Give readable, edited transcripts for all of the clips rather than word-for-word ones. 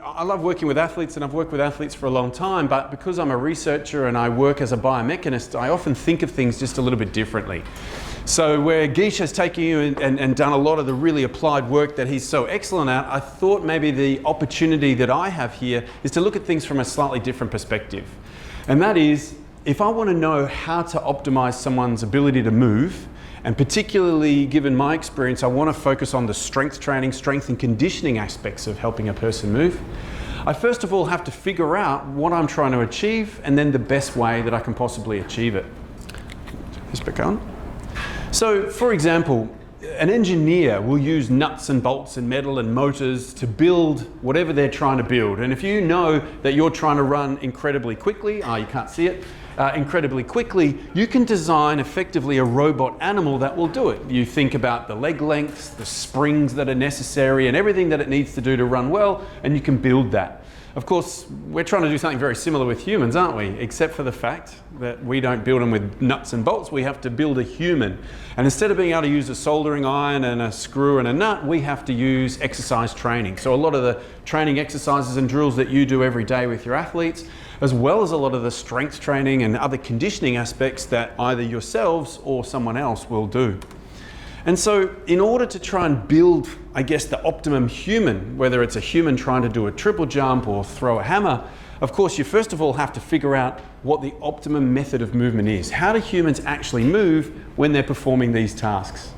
I love working with athletes, and I've worked with athletes for a long time, but because I'm a researcher and I work as a biomechanist, I often think of things just a little bit differently. So where Gish has taken you and done a lot of the really applied work that he's so excellent at, I thought maybe the opportunity that I have here is to look at things from a slightly different perspective. And that is, if I want to know how to optimize someone's ability to move, and particularly given my experience, I want to focus on the strength training, strength and conditioning aspects of helping a person move. I first of all have to figure out what I'm trying to achieve and then the best way that I can possibly achieve it. Let's back on. So, for example, an engineer will use nuts and bolts and metal and motors to build whatever they're trying to build. And if you know that you're trying to run incredibly quickly, you can't see it, incredibly quickly, you can design effectively a robot animal that will do it. You think about the leg lengths, the springs that are necessary, and everything that it needs to do to run well, and you can build that. Of course, we're trying to do something very similar with humans, aren't we? Except for the fact that we don't build them with nuts and bolts, we have to build a human. And instead of being able to use a soldering iron and a screw and a nut, we have to use exercise training. So a lot of the training exercises and drills that you do every day with your athletes, as well as a lot of the strength training and other conditioning aspects that either yourselves or someone else will do. And so in order to try and build, I guess, the optimum human, whether it's a human trying to do a triple jump or throw a hammer, of course, you first of all have to figure out what the optimum method of movement is. How do humans actually move when they're performing these tasks?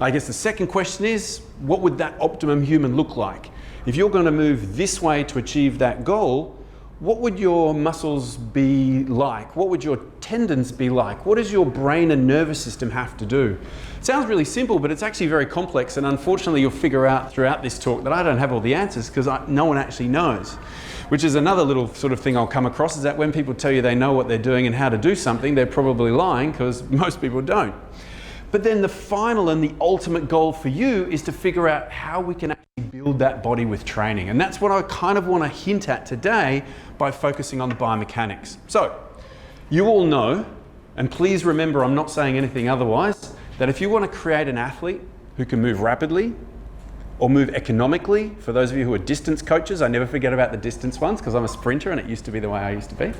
I guess the second question is, what would that optimum human look like? If you're going to move this way to achieve that goal, what would your muscles be like? What would your tendons be like? What does your brain and nervous system have to do? It sounds really simple, but it's actually very complex, and unfortunately you'll figure out throughout this talk that I don't have all the answers because no one actually knows. Which is another little sort of thing I'll come across, is that when people tell you they know what they're doing and how to do something, they're probably lying because most people don't. But then the final and the ultimate goal for you is to figure out how we can actually build that body with training. And that's what I kind of want to hint at today by focusing on the biomechanics. So, you all know, and please remember I'm not saying anything otherwise, that if you want to create an athlete who can move rapidly or move economically, for those of you who are distance coaches, I never forget about the distance ones because I'm a sprinter and it used to be the way I used to be.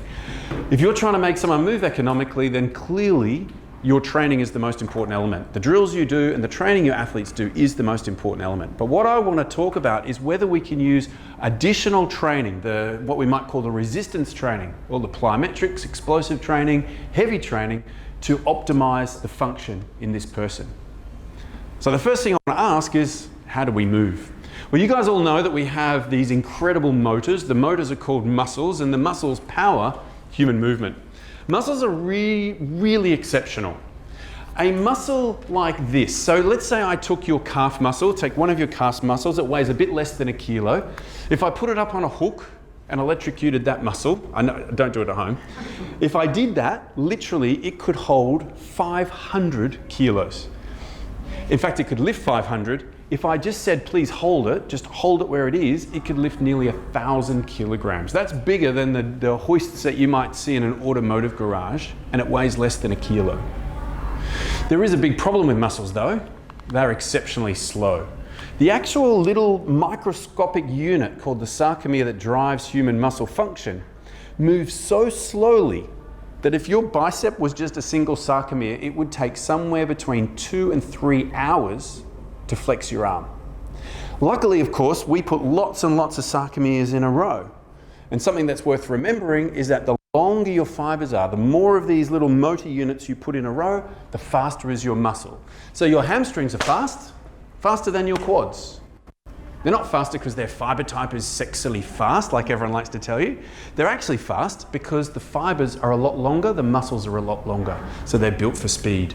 If you're trying to make someone move economically, then clearly your training is the most important element. The drills you do and the training your athletes do is the most important element. But what I want to talk about is whether we can use additional training, what we might call the resistance training, or the plyometrics, explosive training, heavy training, to optimize the function in this person. So the first thing I want to ask is, how do we move? Well, you guys all know that we have these incredible motors. The motors are called muscles, and the muscles power human movement. Muscles are really exceptional. A muscle like this, so let's say I took your calf muscle, take one of your calf muscles, it weighs a bit less than 1 kilo. If I put it up on a hook and electrocuted that muscle, I know, don't do it at home. If I did that, literally it could hold 500 kilos. In fact, it could lift 500. If I just said, please hold it, just hold it where it is, it could lift nearly 1,000 kilograms. That's bigger than the hoists that you might see in an automotive garage, and it weighs less than 1 kilo. There is a big problem with muscles though. They're exceptionally slow. The actual little microscopic unit called the sarcomere that drives human muscle function moves so slowly that if your bicep was just a single sarcomere, it would take somewhere between 2 and 3 hours to flex your arm. Luckily, of course, we put lots and lots of sarcomeres in a row. And something that's worth remembering is that the longer your fibers are, the more of these little motor units you put in a row, the faster is your muscle. So your hamstrings are faster than your quads. They're not faster because their fiber type is sexily fast, like everyone likes to tell you. They're actually fast because the fibers are a lot longer, the muscles are a lot longer. So they're built for speed.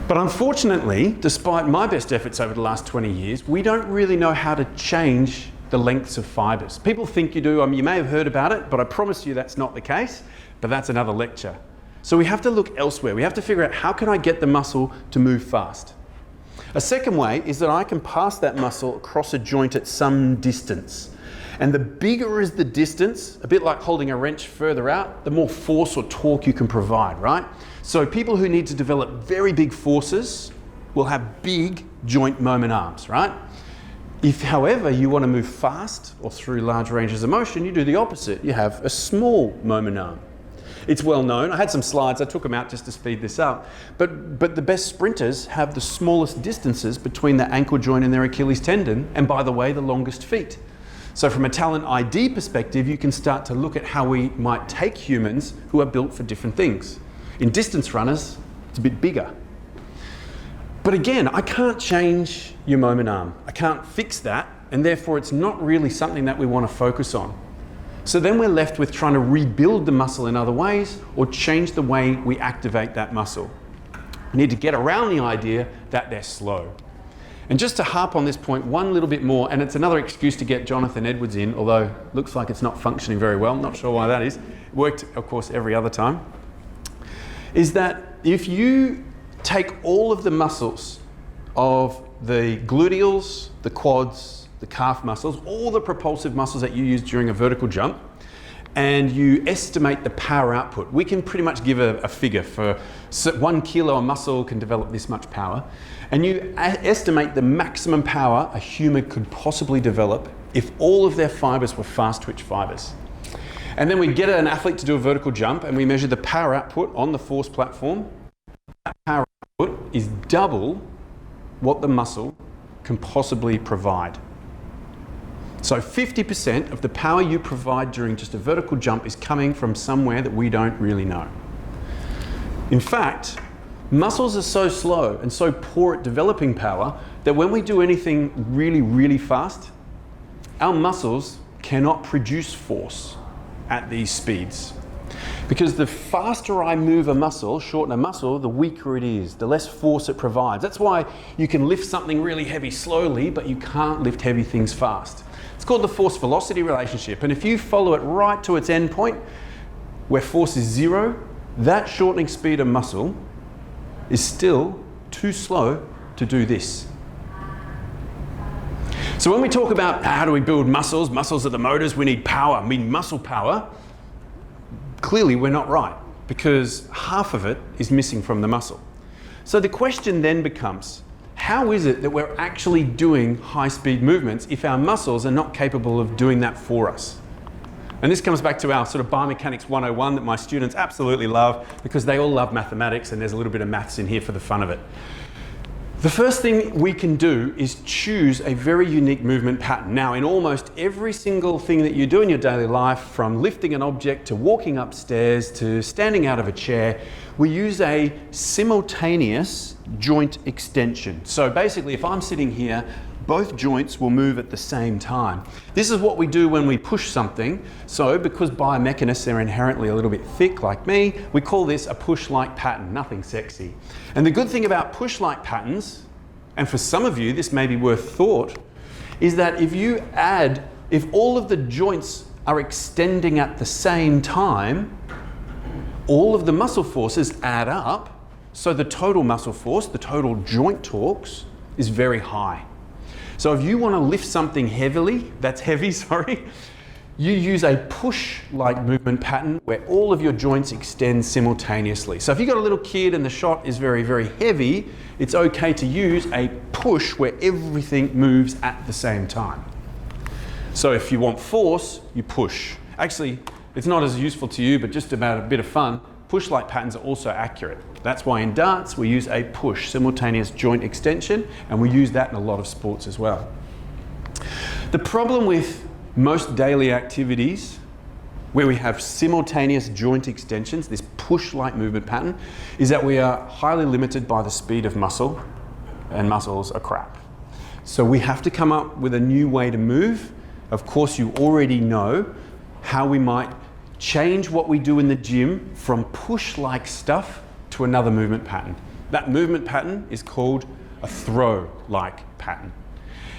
But unfortunately, despite my best efforts over the last 20 years, we don't really know how to change the lengths of fibers. People think you do. You may have heard about it, but I promise you that's not the case. But that's another lecture. So we have to look elsewhere. We have to figure out, how can I get the muscle to move fast? A second way is that I can pass that muscle across a joint at some distance. And the bigger is the distance, a bit like holding a wrench further out, the more force or torque you can provide, right? So people who need to develop very big forces will have big joint moment arms, right? If, however, you want to move fast or through large ranges of motion, you do the opposite. You have a small moment arm. It's well known. I had some slides. I took them out just to speed this up. But the best sprinters have the smallest distances between the ankle joint and their Achilles tendon, and by the way, the longest feet. So from a talent ID perspective, you can start to look at how we might take humans who are built for different things. In distance runners, it's a bit bigger. But again, I can't change your moment arm. I can't fix that, and therefore it's not really something that we want to focus on. So then we're left with trying to rebuild the muscle in other ways or change the way we activate that muscle. We need to get around the idea that they're slow. And just to harp on this point one little bit more, and it's another excuse to get Jonathan Edwards in, although looks like it's not functioning very well, not sure why that is. It worked, of course, every other time. Is that if you take all of the muscles of the gluteals, the quads, the calf muscles, all the propulsive muscles that you use during a vertical jump, and you estimate the power output. We can pretty much give a figure for 1 kilo of muscle can develop this much power, and you estimate the maximum power a human could possibly develop if all of their fibers were fast twitch fibers. And then we get an athlete to do a vertical jump and we measure the power output on the force platform. That power output is double what the muscle can possibly provide. So 50% of the power you provide during just a vertical jump is coming from somewhere that we don't really know. In fact, muscles are so slow and so poor at developing power that when we do anything really, really fast, our muscles cannot produce force at these speeds. Because the faster I move a muscle, shorten a muscle, the weaker it is, the less force it provides. That's why you can lift something really heavy slowly, but you can't lift heavy things fast. It's called the force-velocity relationship. And if you follow it right to its end point, where force is 0, that shortening speed of muscle is still too slow to do this. So when we talk about how do we build muscles, muscles are the motors, we need power, I mean muscle power, clearly we're not right, because half of it is missing from the muscle. So the question then becomes, how is it that we're actually doing high-speed movements if our muscles are not capable of doing that for us? And this comes back to our sort of Biomechanics 101 that my students absolutely love, because they all love mathematics and there's a little bit of maths in here for the fun of it. The first thing we can do is choose a very unique movement pattern. Now, in almost every single thing that you do in your daily life, from lifting an object to walking upstairs to standing out of a chair, we use a simultaneous joint extension. So basically, if I'm sitting here, both joints will move at the same time. This is what we do when we push something. So because biomechanists are inherently a little bit thick like me, we call this a push-like pattern, nothing sexy. And the good thing about push-like patterns, and for some of you this may be worth thought, is that if all of the joints are extending at the same time, all of the muscle forces add up, so the total muscle force, the total joint torques, is very high. So if you want to lift something heavy, you use a push-like movement pattern where all of your joints extend simultaneously. So if you've got a little kid and the shot is very, very heavy, it's okay to use a push where everything moves at the same time. So if you want force, you push. Actually, it's not as useful to you, but just about a bit of fun, push-like patterns are also accurate. That's why in darts we use a push, simultaneous joint extension, and we use that in a lot of sports as well. The problem with most daily activities where we have simultaneous joint extensions, this push-like movement pattern, is that we are highly limited by the speed of muscle, and muscles are crap. So we have to come up with a new way to move. Of course, you already know how we might change what we do in the gym from push-like stuff to another movement pattern. That movement pattern is called a throw-like pattern.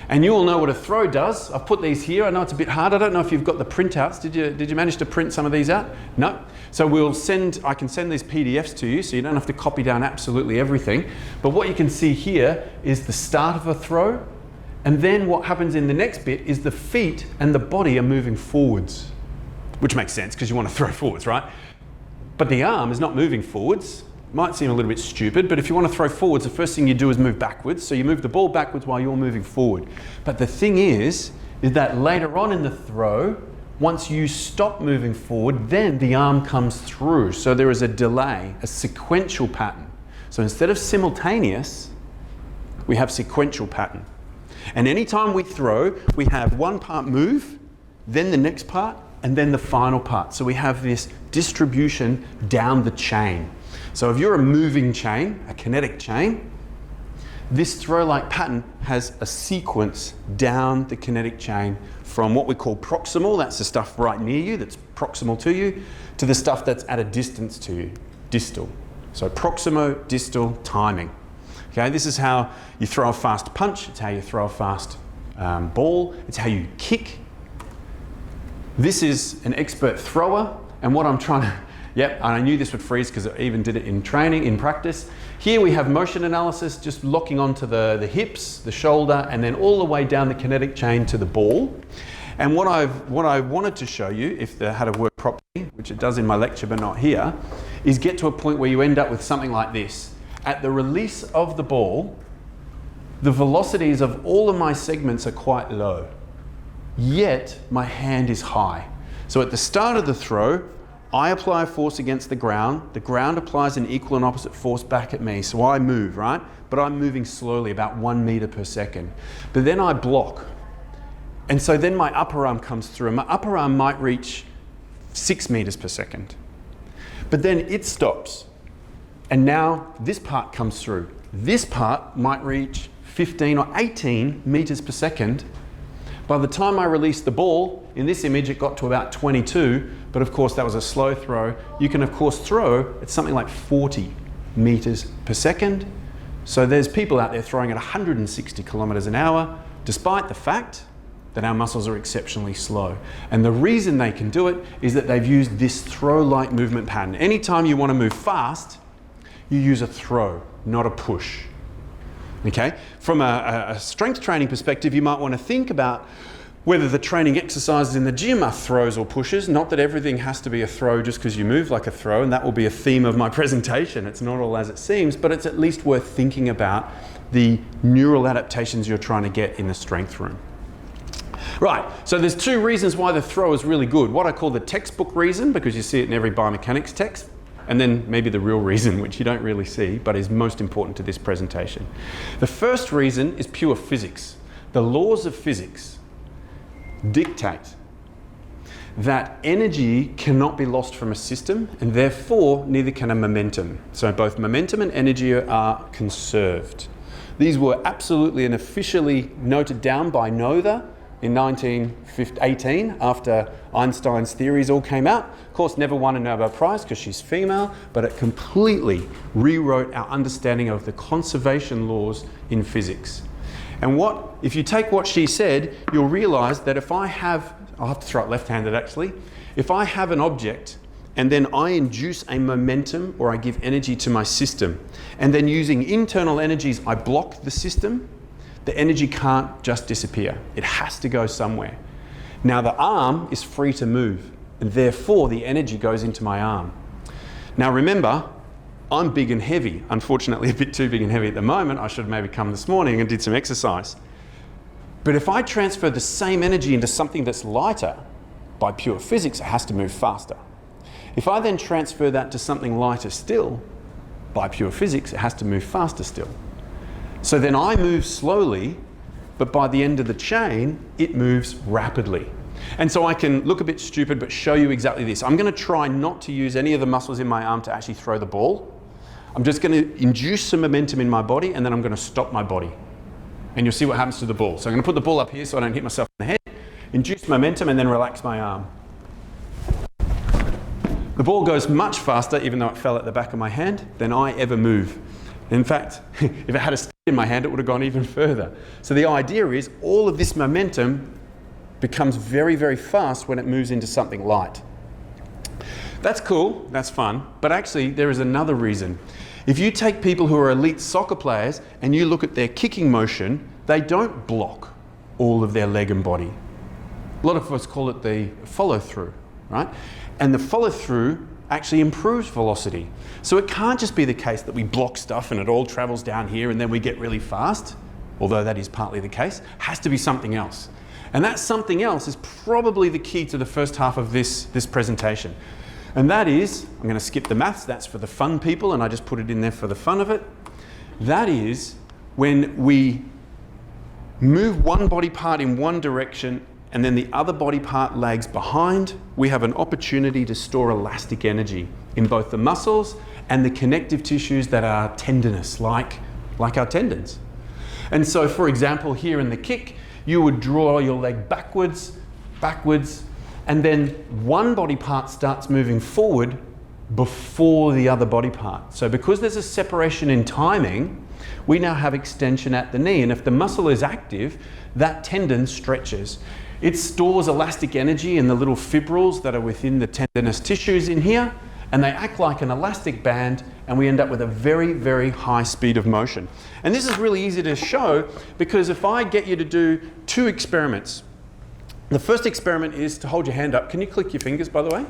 And you all know what a throw does. I've put these here. I know it's a bit hard. I don't know if you've got the printouts. Did you manage to print some of these out? No. So I can send these PDFs to you so you don't have to copy down absolutely everything. But what you can see here is the start of a throw. And then what happens in the next bit is the feet and the body are moving forwards, which makes sense because you want to throw forwards, right? But the arm is not moving forwards. Might seem a little bit stupid, but if you want to throw forwards, the first thing you do is move backwards. So you move the ball backwards while you're moving forward. But the thing is that later on in the throw, once you stop moving forward, then the arm comes through. So there is a delay, a sequential pattern. So instead of simultaneous, we have sequential pattern. And anytime we throw, we have one part move, then the next part, and then the final part. So we have this distribution down the chain. So if you're a moving chain, a kinetic chain, this throw-like pattern has a sequence down the kinetic chain from what we call proximal, that's the stuff right near you, that's proximal to you, to the stuff that's at a distance to you, distal. So proximo, distal, timing. Okay, this is how you throw a fast punch, it's how you throw a fast ball, it's how you kick. This is an expert thrower, and what I'm trying to, yep, and I knew this would freeze because I even did it in training, in practice. Here we have motion analysis, just locking onto the hips, the shoulder, and then all the way down the kinetic chain to the ball. And what I wanted to show you, if the had to work properly, which it does in my lecture but not here, is get to a point where you end up with something like this. At the release of the ball, the velocities of all of my segments are quite low, yet my hand is high. So at the start of the throw, I apply a force against the ground applies an equal and opposite force back at me, so I move, right? But I'm moving slowly, about 1 meter per second. But then I block. And so then my upper arm comes through, and my upper arm might reach 6 meters per second. But then it stops. And now this part comes through. This part might reach 15 or 18 meters per second. By the time I released the ball, in this image it got to about 22, but of course that was a slow throw. You can of course throw at something like 40 meters per second. So there's people out there throwing at 160 kilometers an hour, despite the fact that our muscles are exceptionally slow. And the reason they can do it is that they've used this throw-like movement pattern. Anytime you want to move fast, you use a throw, not a push. Okay? From a strength training perspective, you might want to think about whether the training exercises in the gym are throws or pushes. Not that everything has to be a throw just because you move like a throw, and that will be a theme of my presentation. It's not all as it seems, but it's at least worth thinking about the neural adaptations you're trying to get in the strength room. Right, so there's two reasons why the throw is really good. What I call the textbook reason, because you see it in every biomechanics text, and then maybe the real reason, which you don't really see, but is most important to this presentation. The first reason is pure physics. The laws of physics dictate that energy cannot be lost from a system, and therefore neither can a momentum. So both momentum and energy are conserved. These were absolutely and officially noted down by Noether in 1918, after Einstein's theories all came out. Of course, never won a Nobel Prize because she's female, but it completely rewrote our understanding of the conservation laws in physics. And if you take what she said, you'll realize that if I have, I'll have to throw it left-handed actually, if I have an object and then I induce a momentum or I give energy to my system, and then using internal energies I block the system, the energy can't just disappear. It has to go somewhere. Now the arm is free to move, and therefore the energy goes into my arm. Now remember, I'm big and heavy. Unfortunately a bit too big and heavy at the moment. I should have maybe come this morning and did some exercise. But if I transfer the same energy into something that's lighter, by pure physics it has to move faster. If I then transfer that to something lighter still, by pure physics it has to move faster still. So then I move slowly, but by the end of the chain, it moves rapidly. And so I can look a bit stupid, but show you exactly this. I'm going to try not to use any of the muscles in my arm to actually throw the ball. I'm just going to induce some momentum in my body, and then I'm going to stop my body. And you'll see what happens to the ball. So I'm going to put the ball up here so I don't hit myself in the head, induce momentum, and then relax my arm. The ball goes much faster, even though it fell at the back of my hand, than I ever move. In fact, if it had a stick in my hand, it would have gone even further. So the idea is all of this momentum becomes very, very fast when it moves into something light. That's cool, that's fun, but actually there is another reason. If you take people who are elite soccer players and you look at their kicking motion, they don't block all of their leg and body. A lot of us call it the follow through, right? And the follow through actually improves velocity. So it can't just be the case that we block stuff and it all travels down here and then we get really fast, although that is partly the case. It has to be something else. And that something else is probably the key to the first half of this presentation. And that is, I'm going to skip the maths, that's for the fun people, and I just put it in there for the fun of it. That is when we move one body part in one direction and then the other body part lags behind, we have an opportunity to store elastic energy in both the muscles and the connective tissues that are tendinous, like our tendons. And so, for example, here in the kick, you would draw your leg backwards, and then one body part starts moving forward before the other body part. So because there's a separation in timing, we now have extension at the knee. And if the muscle is active, that tendon stretches. It stores elastic energy in the little fibrils that are within the tendinous tissues in here, and they act like an elastic band, and we end up with a very, very high speed of motion. And this is really easy to show because if I get you to do 2 experiments, the first experiment is to hold your hand up. Can you click your fingers, by the way? You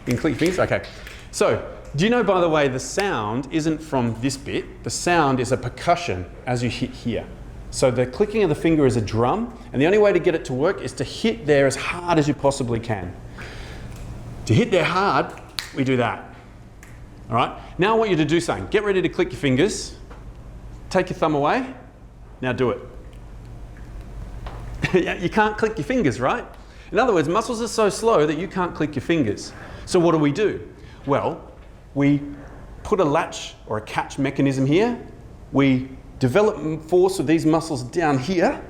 can click your fingers? Okay. So, do you know, by the way, the sound isn't from this bit. The sound is a percussion as you hit here. So the clicking of the finger is a drum, and the only way to get it to work is to hit there as hard as you possibly can. To hit there hard, we do that. All right? Now I want you to do something. Get ready to click your fingers. Take your thumb away. Now do it. You can't click your fingers, right? In other words, muscles are so slow that you can't click your fingers. So what do? Well, we put a latch or a catch mechanism here. We develop force of these muscles down here.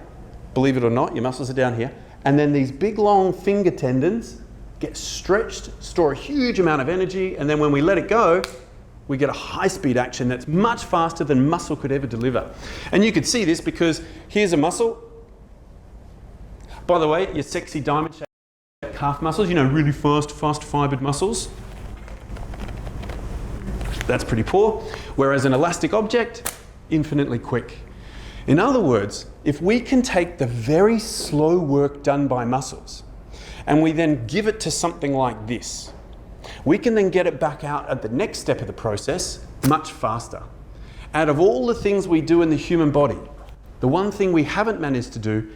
Believe it or not, your muscles are down here. And then these big long finger tendons get stretched, store a huge amount of energy, and then when we let it go, we get a high-speed action that's much faster than muscle could ever deliver. And you could see this because here's a muscle. By the way, your sexy diamond-shaped calf muscles, you know, really fast fibered muscles. That's pretty poor. Whereas an elastic object, infinitely quick. In other words, if we can take the very slow work done by muscles and we then give it to something like this, we can then get it back out at the next step of the process much faster. Out of all the things we do in the human body, the one thing we haven't managed to do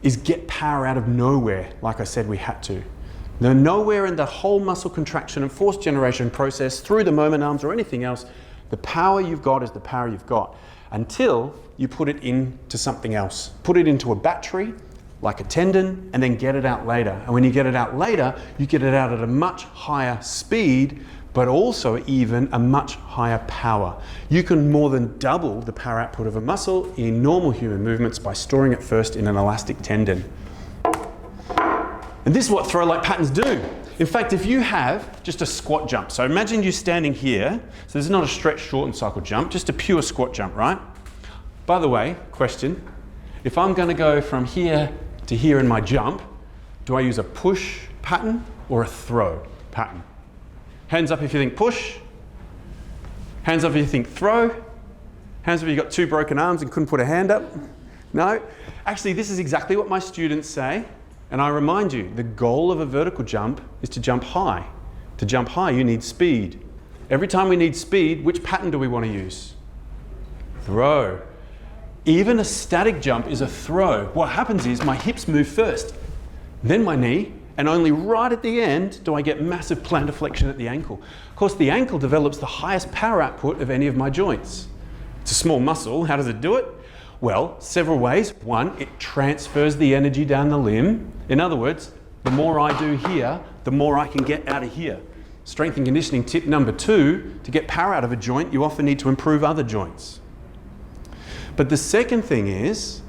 is get power out of nowhere, like I said we had to. Now, nowhere in the whole muscle contraction and force generation process, through the moment arms or anything else, the power you've got is the power you've got until you put it into something else. Put it into a battery, like a tendon, and then get it out later. And when you get it out later, you get it out at a much higher speed, but also even a much higher power. You can more than double the power output of a muscle in normal human movements by storing it first in an elastic tendon. And this is what throw-like patterns do. In fact, if you have just a squat jump, so imagine you standing here, so this is not a stretch, shorten cycle jump, just a pure squat jump, right? By the way, question, if I'm going to go from here to here in my jump, do I use a push pattern or a throw pattern? Hands up if you think push. Hands up if you think throw. Hands up if you've got 2 broken arms and couldn't put a hand up. No? Actually, this is exactly what my students say. And I remind you, the goal of a vertical jump is to jump high. To jump high, you need speed. Every time we need speed, which pattern do we want to use? Throw. Even a static jump is a throw. What happens is my hips move first, then my knee, and only right at the end do I get massive plantar flexion at the ankle. Of course, the ankle develops the highest power output of any of my joints. It's a small muscle. How does it do it? Well, several ways. One, it transfers the energy down the limb. In other words, the more I do here, the more I can get out of here. Strength and conditioning tip number 2, to get power out of a joint, you often need to improve other joints. But the second thing is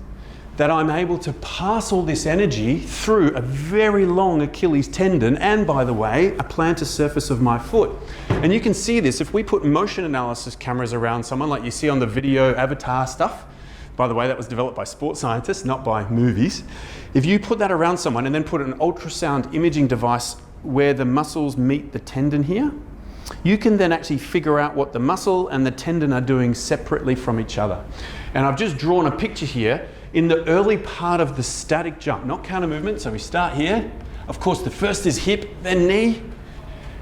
that I'm able to pass all this energy through a very long Achilles tendon and, by the way, a plantar surface of my foot. And you can see this if we put motion analysis cameras around someone like you see on the video avatar stuff. By the way, that was developed by sports scientists, not by movies. If you put that around someone and then put an ultrasound imaging device where the muscles meet the tendon here, you can then actually figure out what the muscle and the tendon are doing separately from each other. And I've just drawn a picture here in the early part of the static jump, not counter movement. So we start here. Of course, the first is hip, then knee.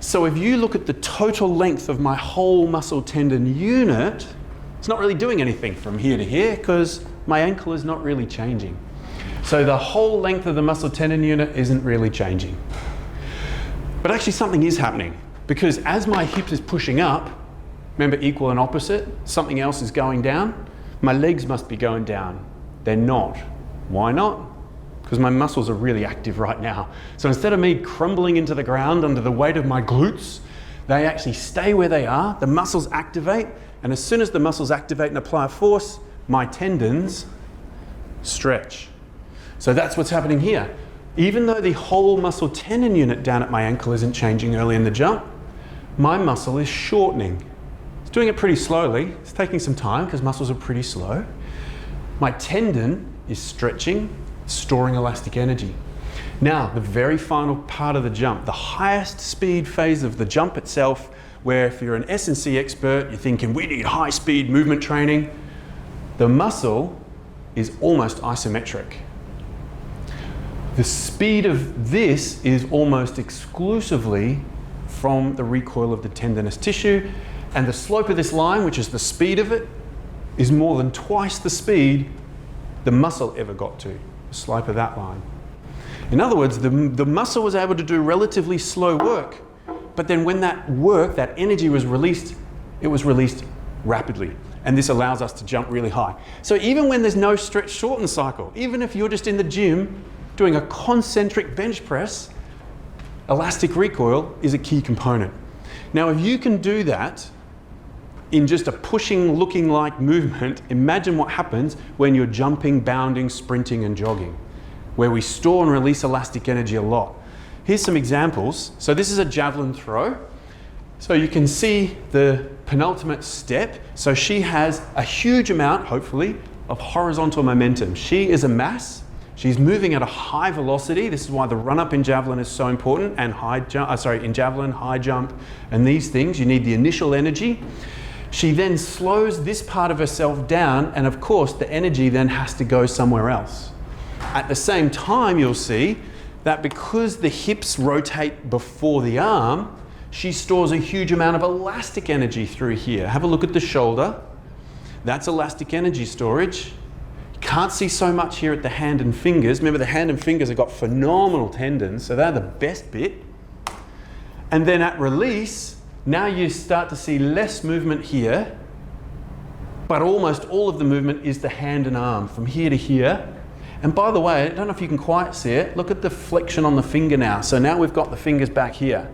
So if you look at the total length of my whole muscle tendon unit, it's not really doing anything from here to here because my ankle is not really changing. So the whole length of the muscle tendon unit isn't really changing. But actually something is happening, because as my hip is pushing up, remember equal and opposite, something else is going down, my legs must be going down. They're not. Why not? Because my muscles are really active right now. So instead of me crumbling into the ground under the weight of my glutes, they actually stay where they are, the muscles activate, and as soon as the muscles activate and apply force, my tendons stretch. So that's what's happening here. Even though the whole muscle tendon unit down at my ankle isn't changing early in the jump, my muscle is shortening. It's doing it pretty slowly. It's taking some time because muscles are pretty slow. My tendon is stretching, storing elastic energy. Now, the very final part of the jump, the highest speed phase of the jump itself, where if you're an S&C expert, you're thinking we need high speed movement training, the muscle is almost isometric. The speed of this is almost exclusively from the recoil of the tendinous tissue, and the slope of this line, which is the speed of it, is more than twice the speed the muscle ever got to, the slope of that line. In other words, the muscle was able to do relatively slow work, but then when that work, that energy was released, it was released rapidly. And this allows us to jump really high. So even when there's no stretch shorten cycle, even if you're just in the gym doing a concentric bench press, elastic recoil is a key component. Now, if you can do that in just a pushing, looking like movement, imagine what happens when you're jumping, bounding, sprinting, and jogging, where we store and release elastic energy a lot. Here's some examples. So this is a javelin throw. So you can see the penultimate step. So she has a huge amount, hopefully, of horizontal momentum. She is a mass. She's moving at a high velocity. This is why the run-up in javelin is so important, and high jump, in javelin, high jump, and these things. You need the initial energy. She then slows this part of herself down, and of course, the energy then has to go somewhere else. At the same time, you'll see that because the hips rotate before the arm, she stores a huge amount of elastic energy through here. Have a look at the shoulder. That's elastic energy storage. Can't see so much here at the hand and fingers. Remember, the hand and fingers have got phenomenal tendons, so they're the best bit. And then at release, now you start to see less movement here, but almost all of the movement is the hand and arm from here to here. And by the way, I don't know if you can quite see it, look at the flexion on the finger now. So now we've got the fingers back here.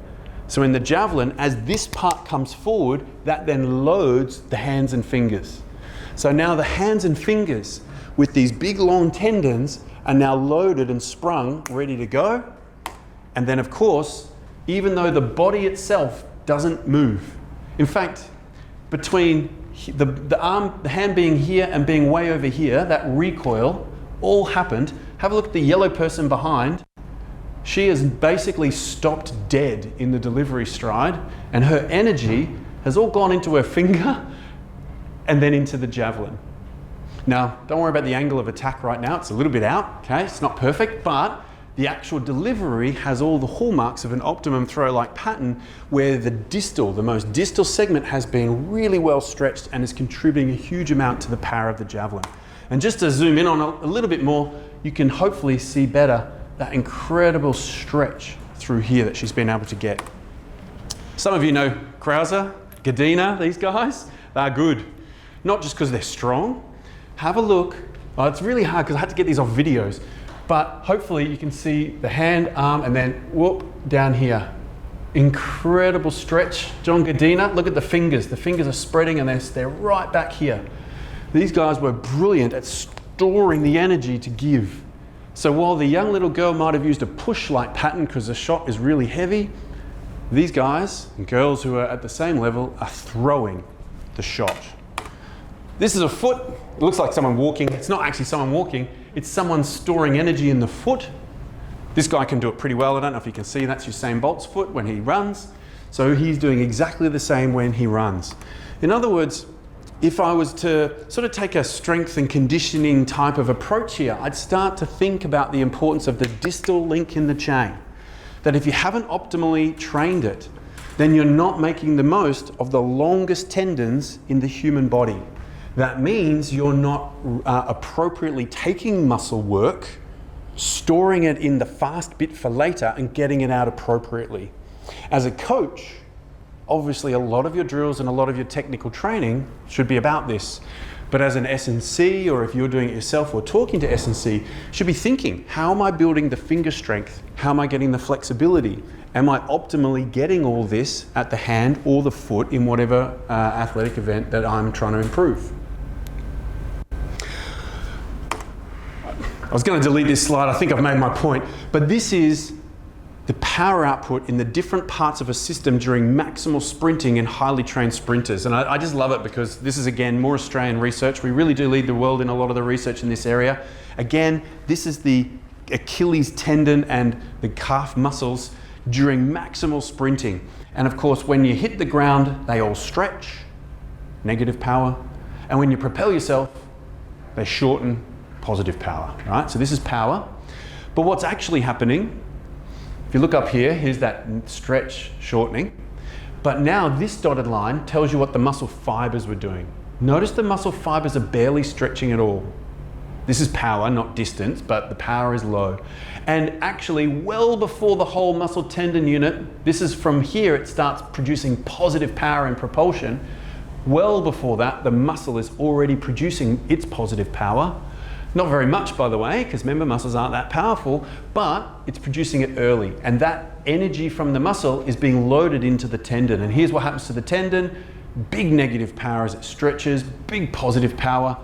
So in the javelin, as this part comes forward, that then loads the hands and fingers. So now the hands and fingers with these big long tendons are now loaded and sprung, ready to go. And then of course, even though the body itself doesn't move. In fact, between the hand being here and being way over here, that recoil all happened. Have a look at the yellow person behind. She has basically stopped dead in the delivery stride, and her energy has all gone into her finger and then into the javelin. Now, don't worry about the angle of attack right now. It's a little bit out, okay? It's not perfect, but the actual delivery has all the hallmarks of an optimum throw-like pattern where the most distal segment has been really well stretched and is contributing a huge amount to the power of the javelin. And just to zoom in on a little bit more, you can hopefully see better that incredible stretch through here that she's been able to get. Some of you know Krauser, Gadina, these guys, they're good. Not just because they're strong. Have a look. Oh, it's really hard because I had to get these off videos, but hopefully you can see the hand, arm, and then whoop, down here. Incredible stretch. John Gadina, look at the fingers. The fingers are spreading and they're right back here. These guys were brilliant at storing the energy to give. So while the young little girl might have used a push-like pattern because the shot is really heavy, these guys and girls who are at the same level are throwing the shot. This is a foot. It looks like someone walking. It's not actually someone walking. It's someone storing energy in the foot. This guy can do it pretty well. I don't know if you can see. That's Usain Bolt's foot when he runs. So he's doing exactly the same when he runs. In other words, if I was to sort of take a strength and conditioning type of approach here, I'd start to think about the importance of the distal link in the chain. That if you haven't optimally trained it, then you're not making the most of the longest tendons in the human body. That means you're not appropriately taking muscle work, storing it in the fast bit for later, and getting it out appropriately. As a coach, obviously a lot of your drills and a lot of your technical training should be about this. But as an S&C, or if you're doing it yourself or talking to S&C, you should be thinking, how am I building the finger strength? How am I getting the flexibility? Am I optimally getting all this at the hand or the foot in whatever athletic event that I'm trying to improve? I was going to delete this slide. I think I've made my point. But this is the power output in the different parts of a system during maximal sprinting in highly trained sprinters. And I just love it because this is, again, more Australian research. We really do lead the world in a lot of the research in this area. Again, this is the Achilles tendon and the calf muscles during maximal sprinting. And of course, when you hit the ground, they all stretch, negative power. And when you propel yourself, they shorten, positive power, right? So this is power. But what's actually happening, if you look up here, here's that stretch shortening. But now this dotted line tells you what the muscle fibers were doing. Notice the muscle fibers are barely stretching at all. This is power, not distance, but the power is low. And actually, well before the whole muscle tendon unit, this is from here, it starts producing positive power and propulsion. Well before that, the muscle is already producing its positive power. Not very much, by the way, because remember, muscles aren't that powerful, but it's producing it early. And that energy from the muscle is being loaded into the tendon. And here's what happens to the tendon. Big negative power as it stretches, big positive power,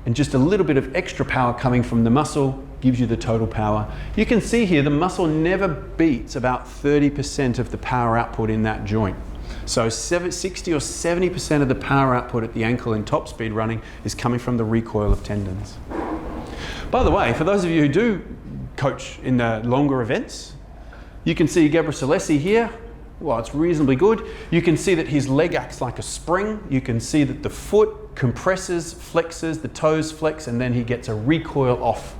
and just a little bit of extra power coming from the muscle gives you the total power. You can see here the muscle never beats about 30% of the power output in that joint. So 60 or 70% of the power output at the ankle in top speed running is coming from the recoil of tendons. By the way, for those of you who do coach in the longer events, you can see Gebre Selassie here. Well, it's reasonably good. You can see that his leg acts like a spring. You can see that the foot compresses, flexes, the toes flex, and then he gets a recoil off.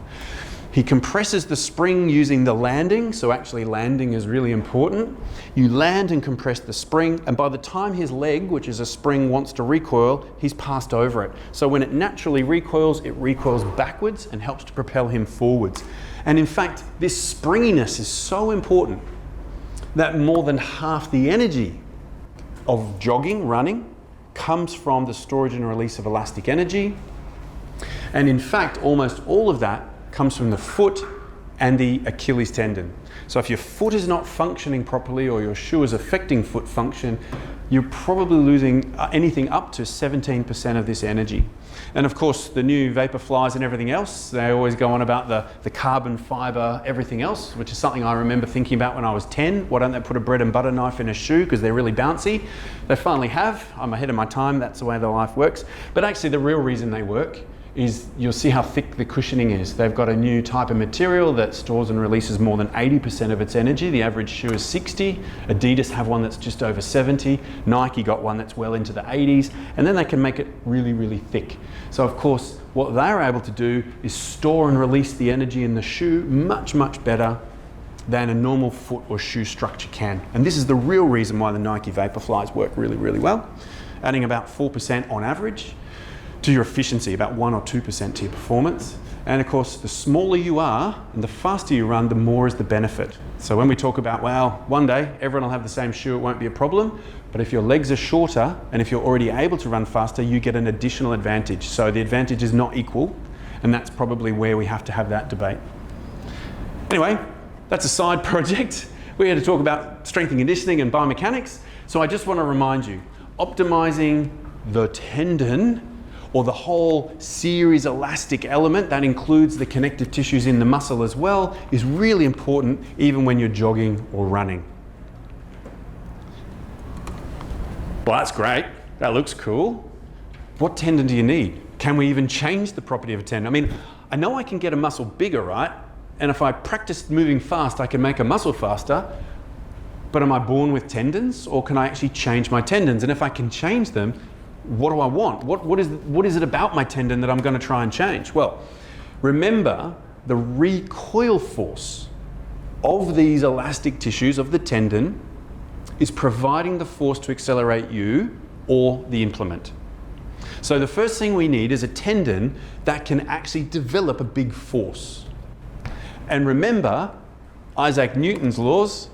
He compresses the spring using the landing, so actually landing is really important. You land and compress the spring, and by the time his leg, which is a spring, wants to recoil, he's passed over it. So when it naturally recoils, it recoils backwards and helps to propel him forwards. And in fact, this springiness is so important that more than half the energy of jogging, running, comes from the storage and release of elastic energy. And in fact, almost all of that comes from the foot and the Achilles tendon. So if your foot is not functioning properly or your shoe is affecting foot function, you're probably losing anything up to 17% of this energy. And of course, the new vapor flies and everything else, they always go on about the carbon fiber, everything else, which is something I remember thinking about when I was 10. Why don't they put a bread and butter knife in a shoe because they're really bouncy? They finally have. I'm ahead of my time. That's the way their life works. But actually, the real reason they work is you'll see how thick the cushioning is. They've got a new type of material that stores and releases more than 80% of its energy. The average shoe is 60. Adidas have one that's just over 70. Nike got one that's well into the 80s. And then they can make it really, really thick. So of course, what they're able to do is store and release the energy in the shoe much, much better than a normal foot or shoe structure can. And this is the real reason why the Nike Vaporflies work really, really well, adding about 4% on average to your efficiency, about 1 or 2% to your performance. And of course, the smaller you are and the faster you run, the more is the benefit. So when we talk about, well, one day everyone will have the same shoe, it won't be a problem. But if your legs are shorter and if you're already able to run faster, you get an additional advantage. So the advantage is not equal, and that's probably where we have to have that debate. Anyway, that's a side project. We're here to talk about strength and conditioning and biomechanics. So I just want to remind you, optimizing the tendon or the whole series elastic element, that includes the connective tissues in the muscle as well, is really important even when you're jogging or running. Well, that's great. That looks cool. What tendon do you need? Can we even change the property of a tendon? I mean, I know I can get a muscle bigger, right? And if I practice moving fast, I can make a muscle faster. But am I born with tendons, or can I actually change my tendons? And if I can change them, what do I want? What is it about my tendon that I'm going to try and change? Well, remember the recoil force of these elastic tissues of the tendon is providing the force to accelerate you or the implement. So the first thing we need is a tendon that can actually develop a big force. And remember Isaac Newton's laws.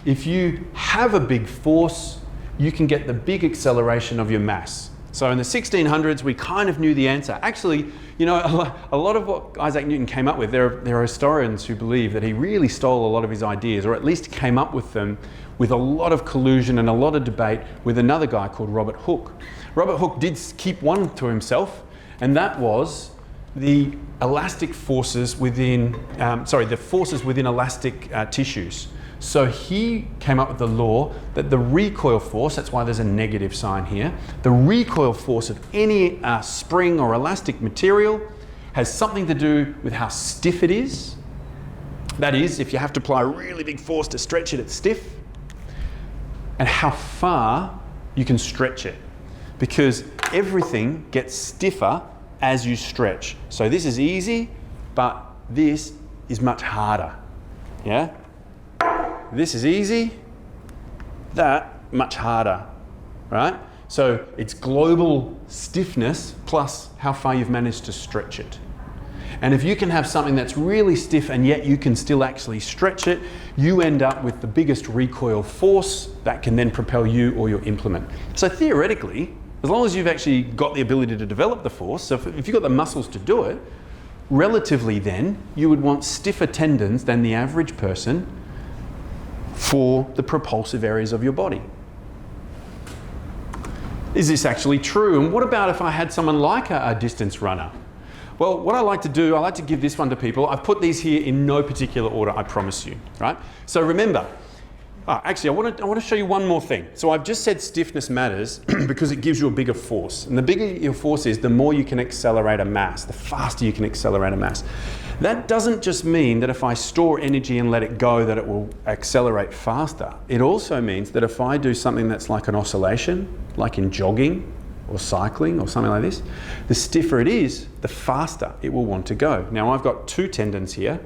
If you have a big force, you can get the big acceleration of your mass. So in the 1600s, we kind of knew the answer. Actually, you know, a lot of what Isaac Newton came up with, there are historians who believe that he really stole a lot of his ideas, or at least came up with them with a lot of collusion and a lot of debate with another guy called Robert Hooke. Robert Hooke did keep one to himself, and that was the elastic forces within, the forces within elastic tissues. So he came up with the law that the recoil force, that's why there's a negative sign here, the recoil force of any spring or elastic material has something to do with how stiff it is. That is, if you have to apply a really big force to stretch it, it's stiff. And how far you can stretch it. Because everything gets stiffer as you stretch. So this is easy, but this is much harder. Yeah? This is easy, that much harder, right? So it's global stiffness plus how far you've managed to stretch it. And if you can have something that's really stiff and yet you can still actually stretch it, you end up with the biggest recoil force that can then propel you or your implement. So theoretically, as long as you've actually got the ability to develop the force, so if you've got the muscles to do it, relatively then, you would want stiffer tendons than the average person for the propulsive areas of your body. Is this actually true? And what about if I had someone like a distance runner? Well, what I like to do, I like to give this one to people. I've put these here in no particular order, I promise you, right? So remember, actually I want to show you one more thing. So I've just said stiffness matters because it gives you a bigger force. And the bigger your force is, the more you can accelerate a mass, the faster you can accelerate a mass. That doesn't just mean that if I store energy and let it go that it will accelerate faster. It also means that if I do something that's like an oscillation, like in jogging or cycling or something like this, the stiffer it is, the faster it will want to go. Now I've got two tendons here.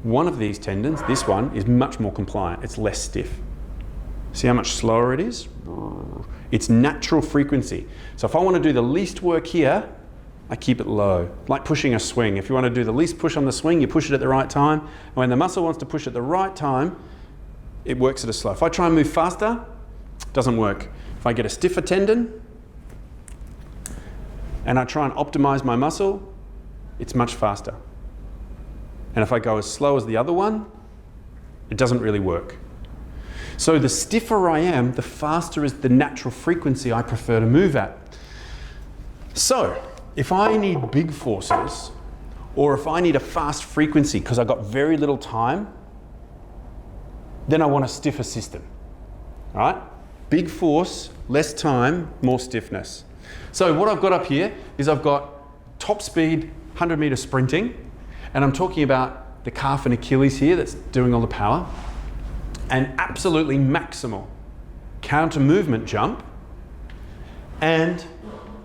One of these tendons, this one, is much more compliant. It's less stiff. See how much slower it is? It's natural frequency. So if I want to do the least work here, I keep it low, like pushing a swing. If you want to do the least push on the swing, you push it at the right time. And when the muscle wants to push at the right time, it works at a slow. If I try and move faster, it doesn't work. If I get a stiffer tendon and I try and optimize my muscle, it's much faster. And if I go as slow as the other one, it doesn't really work. So the stiffer I am, the faster is the natural frequency I prefer to move at. So if I need big forces, or if I need a fast frequency because I've got very little time, then I want a stiffer system, all right? Big force, less time, more stiffness. So what I've got up here is I've got top speed, 100-meter sprinting, and I'm talking about the calf and Achilles here that's doing all the power, and absolutely maximal counter movement jump, and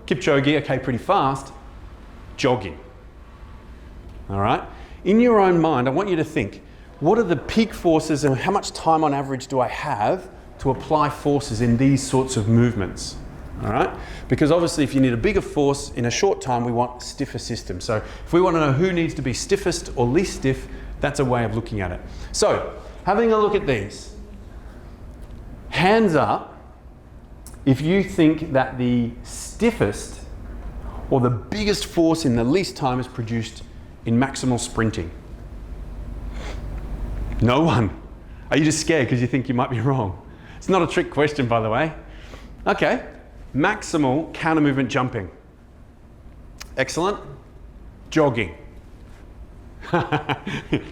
Kipchoge, okay, pretty fast, jogging. All right? In your own mind, I want you to think, what are the peak forces and how much time on average do I have to apply forces in these sorts of movements? All right? Because obviously if you need a bigger force in a short time, we want a stiffer system. So if we want to know who needs to be stiffest or least stiff, that's a way of looking at it. So having a look at these. Hands up if you think that the stiffest or the biggest force in the least time is produced in maximal sprinting. No one. Are you just scared because you think you might be wrong? It's not a trick question, by the way. Okay, maximal counter movement jumping. Excellent. Jogging.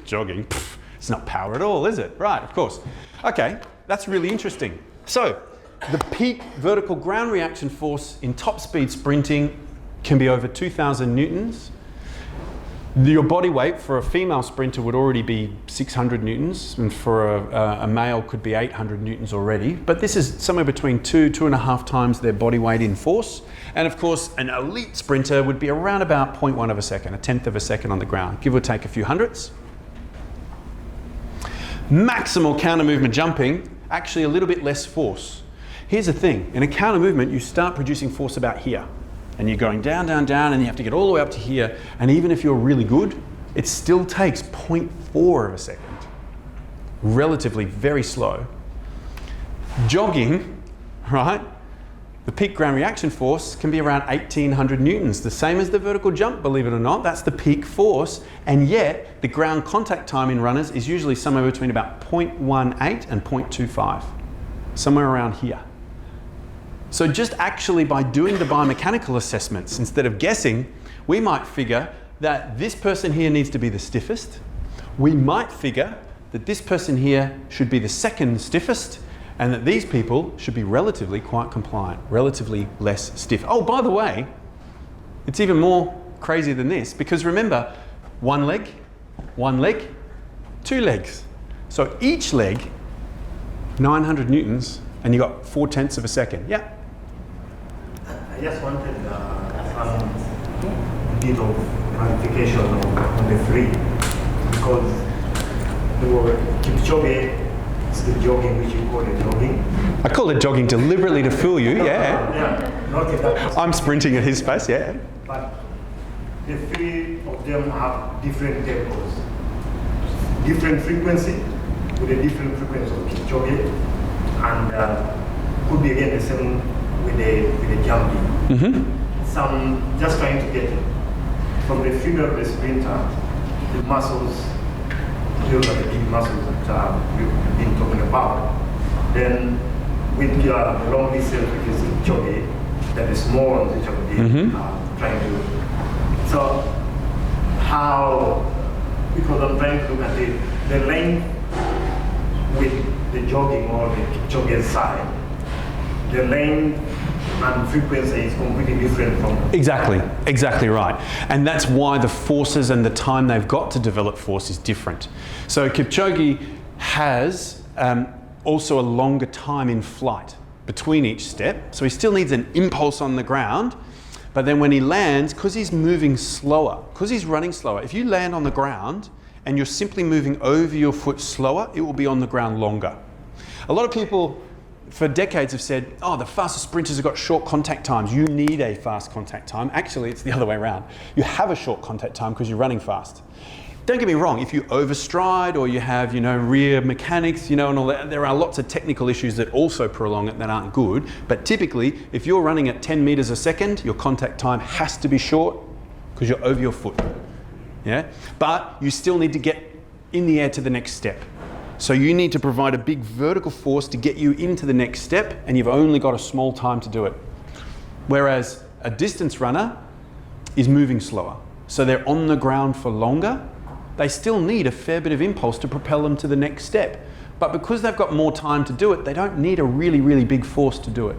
Jogging, pff, it's not power at all, is it? Right, of course. Okay, that's really interesting. So, the peak vertical ground reaction force in top speed sprinting can be over 2,000 newtons. Your body weight for a female sprinter would already be 600 newtons, and for a male could be 800 newtons already. But this is somewhere between 2.5 times their body weight in force. And of course, an elite sprinter would be around about 0.1 of a second, a tenth of a second on the ground, give or take a few hundredths. Maximal counter movement jumping, actually a little bit less force. Here's the thing, in a counter movement, you start producing force about here. And you're going down, down, down, and you have to get all the way up to here. And even if you're really good, it still takes 0.4 of a second. Relatively very slow. Jogging, right? The peak ground reaction force can be around 1800 newtons, the same as the vertical jump, believe it or not. That's the peak force, and yet the ground contact time in runners is usually somewhere between about 0.18 and 0.25, somewhere around here. So just actually by doing the biomechanical assessments, instead of guessing, we might figure that this person here needs to be the stiffest. We might figure that this person here should be the second stiffest, and that these people should be relatively quite compliant, relatively less stiff. Oh, by the way, it's even more crazy than this, because remember, one leg, 2 legs. So each leg, 900 newtons, and you got 0.4 of a second. Yeah? I just wanted some bit of clarification on the three, because the word Kipchoge, it's the jogging, which you call it jogging. I call it jogging deliberately to fool you, yeah. Yeah, not in that. I'm sprinting at his pace, yeah. But the three of them have different tempos, different frequency, with a different frequency of Kipchoge, and could be again the same with the jumping. Mm-hmm. Some just trying to get it. From the figure of the sprinter, the muscles, those are the big muscles that we've been talking about. Then with the long distance, which is Kipchoge, that is small ones which I've been trying to. So how, because I'm trying to look at the length with the jogging or the Kipchoge side, the length and frequency is completely different from... Exactly right. And that's why the forces and the time they've got to develop force is different. So Kipchoge has also a longer time in flight between each step. So he still needs an impulse on the ground, but then when he lands, because he's moving slower, because he's running slower, if you land on the ground and you're simply moving over your foot slower, it will be on the ground longer. A lot of people for decades have said, oh, the fastest sprinters have got short contact times. You need a fast contact time. Actually, it's the other way around. You have a short contact time because you're running fast. Don't get me wrong, if you overstride or you have, rear mechanics, and all that, there are lots of technical issues that also prolong it that aren't good. But typically, if you're running at 10 meters a second, your contact time has to be short because you're over your foot. Yeah? But you still need to get in the air to the next step. So you need to provide a big vertical force to get you into the next step, and you've only got a small time to do it. Whereas a distance runner is moving slower. So they're on the ground for longer. They still need a fair bit of impulse to propel them to the next step. But because they've got more time to do it, they don't need a really, really big force to do it.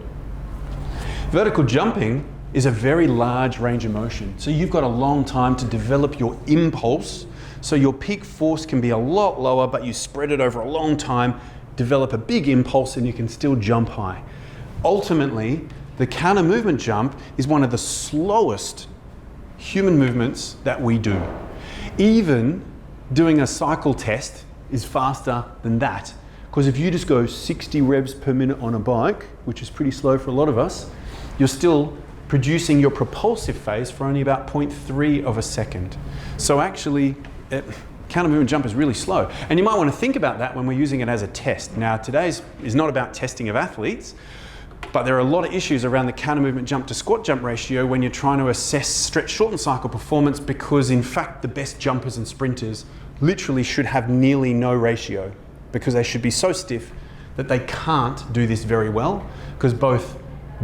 Vertical jumping is a very large range of motion. So you've got a long time to develop your impulse. So your peak force can be a lot lower, but you spread it over a long time, develop a big impulse, and you can still jump high. Ultimately, the counter movement jump is one of the slowest human movements that we do. Even doing a cycle test is faster than that. Because if you just go 60 revs per minute on a bike, which is pretty slow for a lot of us, you're still producing your propulsive phase for only about 0.3 of a second. So actually, counter movement jump is really slow. And you might want to think about that when we're using it as a test. Now, today's is not about testing of athletes, but there are a lot of issues around the counter movement jump to squat jump ratio when you're trying to assess stretch shortened cycle performance, because in fact, the best jumpers and sprinters literally should have nearly no ratio, because they should be so stiff that they can't do this very well, because both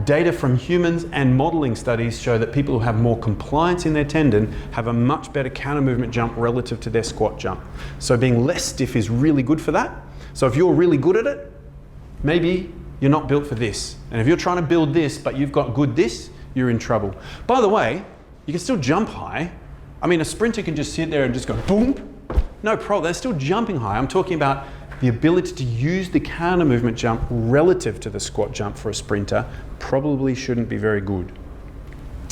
data from humans and modeling studies show that people who have more compliance in their tendon have a much better counter movement jump relative to their squat jump. So being less stiff is really good for that. So if you're really good at it, maybe you're not built for this. And if you're trying to build this, but you've got good this, you're in trouble. By the way, you can still jump high. I mean, a sprinter can just sit there and just go boom. No problem, they're still jumping high. I'm talking about the ability to use the counter movement jump relative to the squat jump for a sprinter probably shouldn't be very good.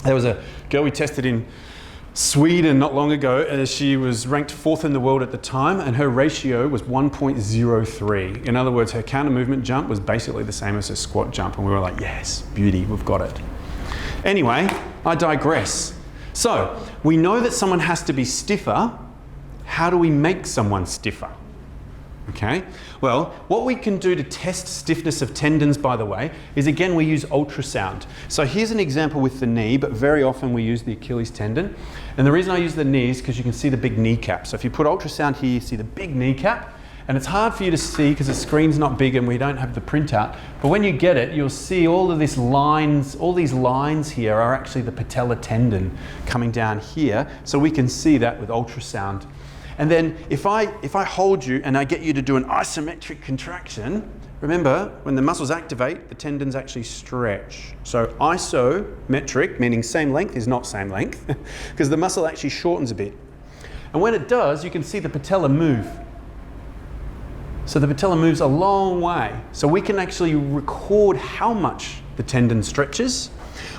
There was a girl we tested in Sweden not long ago, she was ranked 4th in the world at the time, and her ratio was 1.03. In other words, her counter movement jump was basically the same as her squat jump, and we were like, yes, beauty, we've got it. Anyway, I digress. So, we know that someone has to be stiffer. How do we make someone stiffer? Okay, well, what we can do to test stiffness of tendons, by the way, is again we use ultrasound. So here's an example with the knee, but very often we use the Achilles tendon. And the reason I use the knee is because you can see the big kneecap. So if you put ultrasound here, you see the big kneecap, and it's hard for you to see because the screen's not big and we don't have the printout. But when you get it, you'll see all of these lines, all these lines here are actually the patella tendon coming down here. So we can see that with ultrasound. And then if I hold you and I get you to do an isometric contraction, remember when the muscles activate, the tendons actually stretch. So isometric, meaning same length, is not same length because the muscle actually shortens a bit. And when it does, you can see the patella move. So the patella moves a long way. So we can actually record how much the tendon stretches.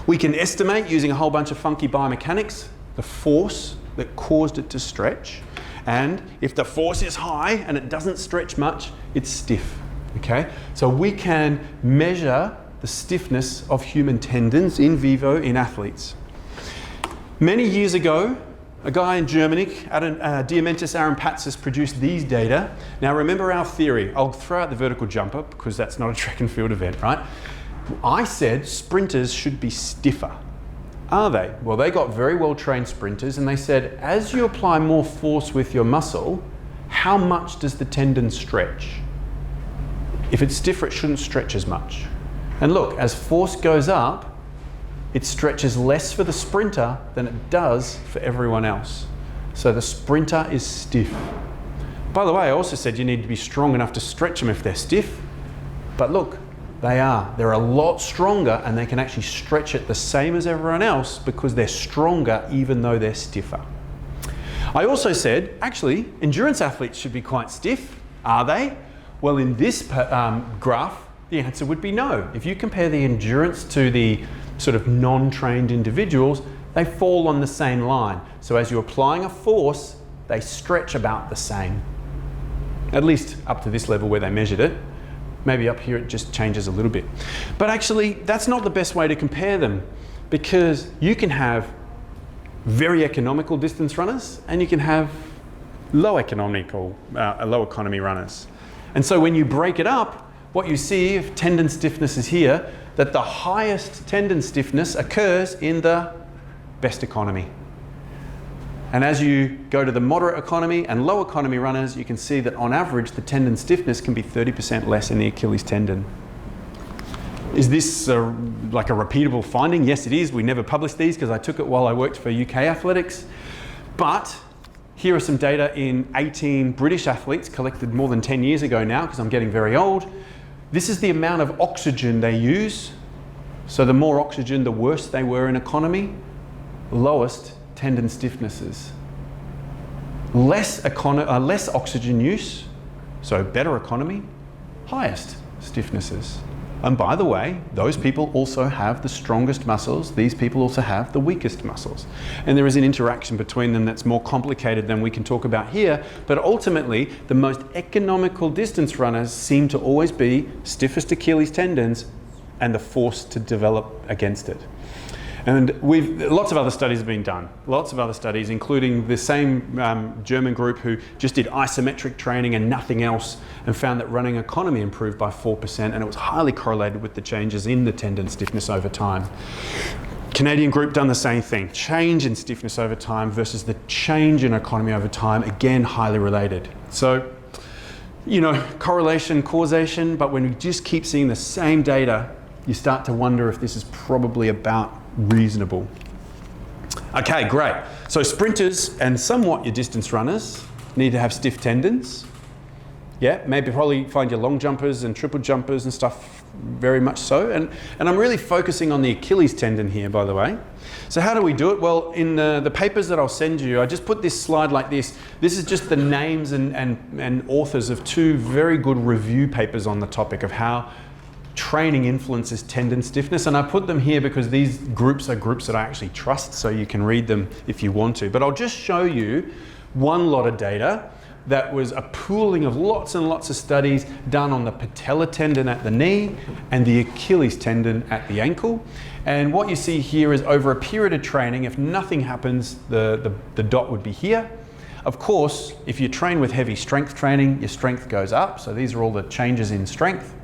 We can estimate using a whole bunch of funky biomechanics the force that caused it to stretch. And if the force is high and it doesn't stretch much, it's stiff, okay? So we can measure the stiffness of human tendons in vivo in athletes. Many years ago, a guy in Germany, Diamantis Arampatsis, produced these data. Now remember our theory. I'll throw out the vertical jumper because that's not a track and field event, right? I said sprinters should be stiffer. Are they? Well, they got very well-trained sprinters and they said, as you apply more force with your muscle, how much does the tendon stretch? If it's stiffer, it shouldn't stretch as much. And look, as force goes up, it stretches less for the sprinter than it does for everyone else. So the sprinter is stiff. By the way, I also said you need to be strong enough to stretch them if they're stiff. But look, they are. They're a lot stronger and they can actually stretch it the same as everyone else because they're stronger even though they're stiffer. I also said, actually, endurance athletes should be quite stiff. Are they? Well, in this graph, the answer would be no. If you compare the endurance to the sort of non-trained individuals, they fall on the same line. So as you're applying a force, they stretch about the same. At least up to this level where they measured it. Maybe up here it just changes a little bit. But actually, that's not the best way to compare them because you can have very economical distance runners and you can have low economy runners. And so when you break it up, what you see if tendon stiffness is here, that the highest tendon stiffness occurs in the best economy. And as you go to the moderate economy and low economy runners, you can see that on average, the tendon stiffness can be 30% less in the Achilles tendon. Is this like a repeatable finding? Yes, it is. We never published these because I took it while I worked for UK Athletics. But here are some data in 18 British athletes collected more than 10 years ago now because I'm getting very old. This is the amount of oxygen they use. So the more oxygen, the worse they were in economy, lowest tendon stiffnesses. Less oxygen use, so better economy, highest stiffnesses. And by the way, those people also have the strongest muscles. These people also have the weakest muscles. And there is an interaction between them that's more complicated than we can talk about here. But ultimately, the most economical distance runners seem to always be stiffest Achilles tendons and the force to develop against it. And lots of other studies have been done. Lots of other studies, including the same German group who just did isometric training and nothing else and found that running economy improved by 4% and it was highly correlated with the changes in the tendon stiffness over time. Canadian group done the same thing. Change in stiffness over time versus the change in economy over time, again, highly related. So, you know, correlation, causation, but when you just keep seeing the same data, you start to wonder if this is probably about reasonable. Okay, great. So sprinters and somewhat your distance runners need to have stiff tendons. Yeah, maybe probably find your long jumpers and triple jumpers and stuff very much so. And I'm really focusing on the Achilles tendon here, by the way. So how do we do it? Well, in the papers that I'll send you, I just put this slide like this. This is just the names and authors of two very good review papers on the topic of how training influences tendon stiffness, and I put them here because these groups are groups that I actually trust, so you can read them if you want to. But I'll just show you one lot of data that was a pooling of lots and lots of studies done on the patella tendon at the knee and the Achilles tendon at the ankle. And what you see here is over a period of training, if nothing happens, the dot would be here. Of course, if you train with heavy strength training, your strength goes up. So these are all the changes in strength.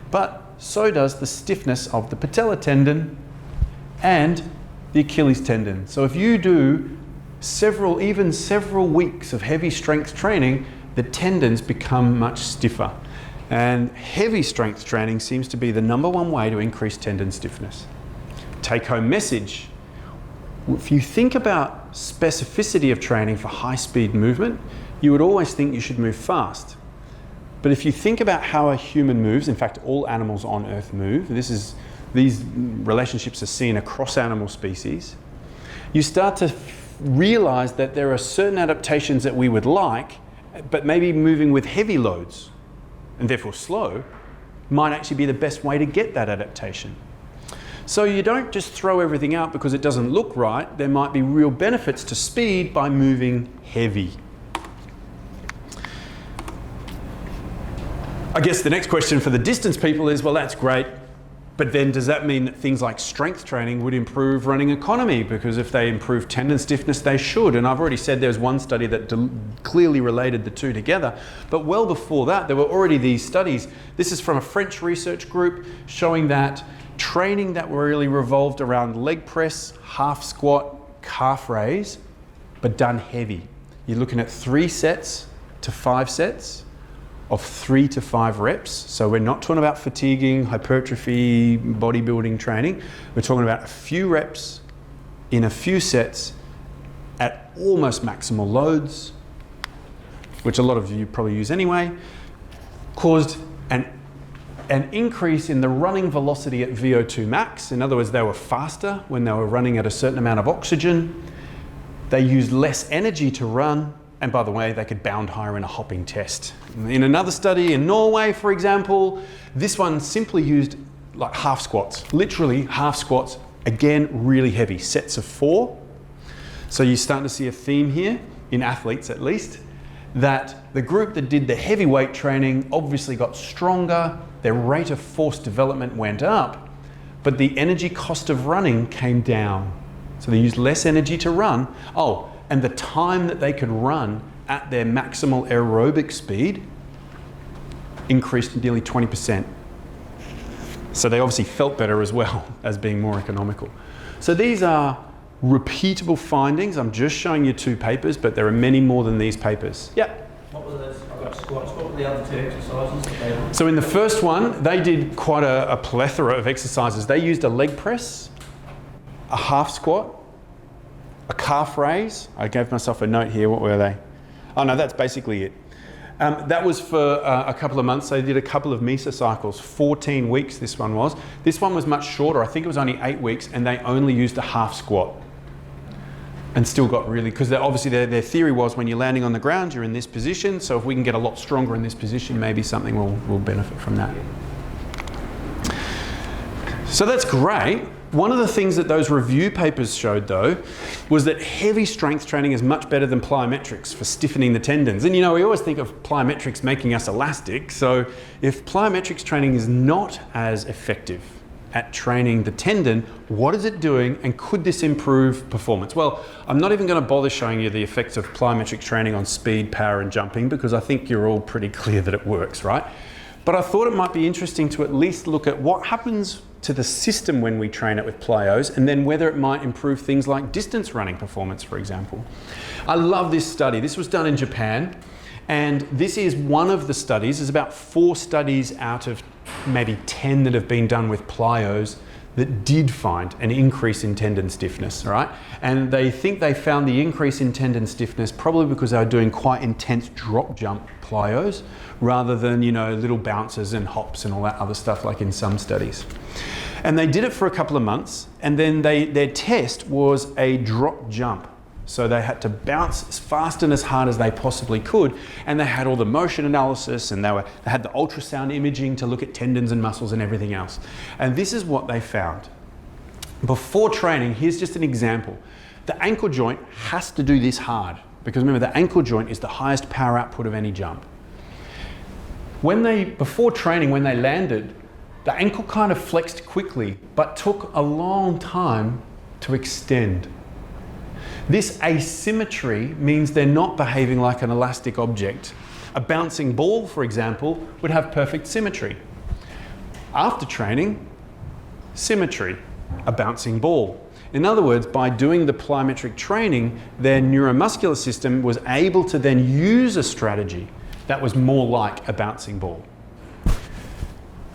But so does the stiffness of the patella tendon and the Achilles tendon. So if you do even several weeks of heavy strength training, the tendons become much stiffer. And heavy strength training seems to be the #1 way to increase tendon stiffness. Take home message. If you think about specificity of training for high speed movement, you would always think you should move fast. But if you think about how a human moves, in fact, all animals on Earth move, these relationships are seen across animal species, you start to realize that there are certain adaptations that we would like, but maybe moving with heavy loads, and therefore slow, might actually be the best way to get that adaptation. So you don't just throw everything out because it doesn't look right. There might be real benefits to speed by moving heavy. I guess the next question for the distance people is, well, that's great, but then does that mean that things like strength training would improve running economy? Because if they improve tendon stiffness, they should. And I've already said there's one study that clearly related the two together. But well before that, there were already these studies. This is from a French research group showing that training that really revolved around leg press, half squat, calf raise, but done heavy. You're looking at 3 sets to 5 sets of 3 to 5 reps. So we're not talking about fatiguing, hypertrophy, bodybuilding training. We're talking about a few reps in a few sets at almost maximal loads, which a lot of you probably use anyway, caused an increase in the running velocity at VO2 max. In other words, they were faster when they were running at a certain amount of oxygen. They used less energy to run. And by the way, they could bound higher in a hopping test. In another study in Norway, for example, this one simply used like half squats, literally half squats, again, really heavy, sets of 4. So you're starting to see a theme here, in athletes at least, that the group that did the heavyweight training obviously got stronger, their rate of force development went up, but the energy cost of running came down. So they used less energy to run. Oh, and the time that they could run at their maximal aerobic speed increased nearly 20%. So they obviously felt better as well as being more economical. So these are repeatable findings. I'm just showing you 2 papers, but there are many more than these papers. Yeah? What were those? I've got squats. What were the other 2 exercises? So in the first one, they did quite a plethora of exercises. They used a leg press, a half squat, a calf raise. I gave myself a note here. What were they? Oh no, that's basically it. That was for a couple of months. They did a couple of mesocycles, 14 weeks this one was. This one was much shorter. I think it was only 8 weeks, and they only used a half squat. And still got really, because obviously their theory was when you're landing on the ground, you're in this position. So if we can get a lot stronger in this position, maybe something will benefit from that. So that's great. One of the things that those review papers showed, though, was that heavy strength training is much better than plyometrics for stiffening the tendons. And you know, we always think of plyometrics making us elastic. So if plyometrics training is not as effective at training the tendon, what is it doing, and could this improve performance? Well, I'm not even going to bother showing you the effects of plyometric training on speed, power, and jumping, because I think you're all pretty clear that it works, right? But I thought it might be interesting to at least look at what happens to the system when we train it with plyos, and then whether it might improve things like distance running performance, for example. I love this study. This was done in Japan, and this is one of the studies. There's about 4 studies out of maybe 10 that have been done with plyos that did find an increase in tendon stiffness, right? And they think they found the increase in tendon stiffness probably because they were doing quite intense drop jump plyos rather than, you know, little bounces and hops and all that other stuff like in some studies. And they did it for a couple of months, and then their test was a drop jump. So they had to bounce as fast and as hard as they possibly could, and they had all the motion analysis, and they had the ultrasound imaging to look at tendons and muscles and everything else. And this is what they found. Before training, here's just an example. The ankle joint has to do this hard, because remember, the ankle joint is the highest power output of any jump. Before training, when they landed, the ankle kind of flexed quickly, but took a long time to extend. This asymmetry means they're not behaving like an elastic object. A bouncing ball, for example, would have perfect symmetry. After training, symmetry, a bouncing ball. In other words, by doing the plyometric training, their neuromuscular system was able to then use a strategy that was more like a bouncing ball.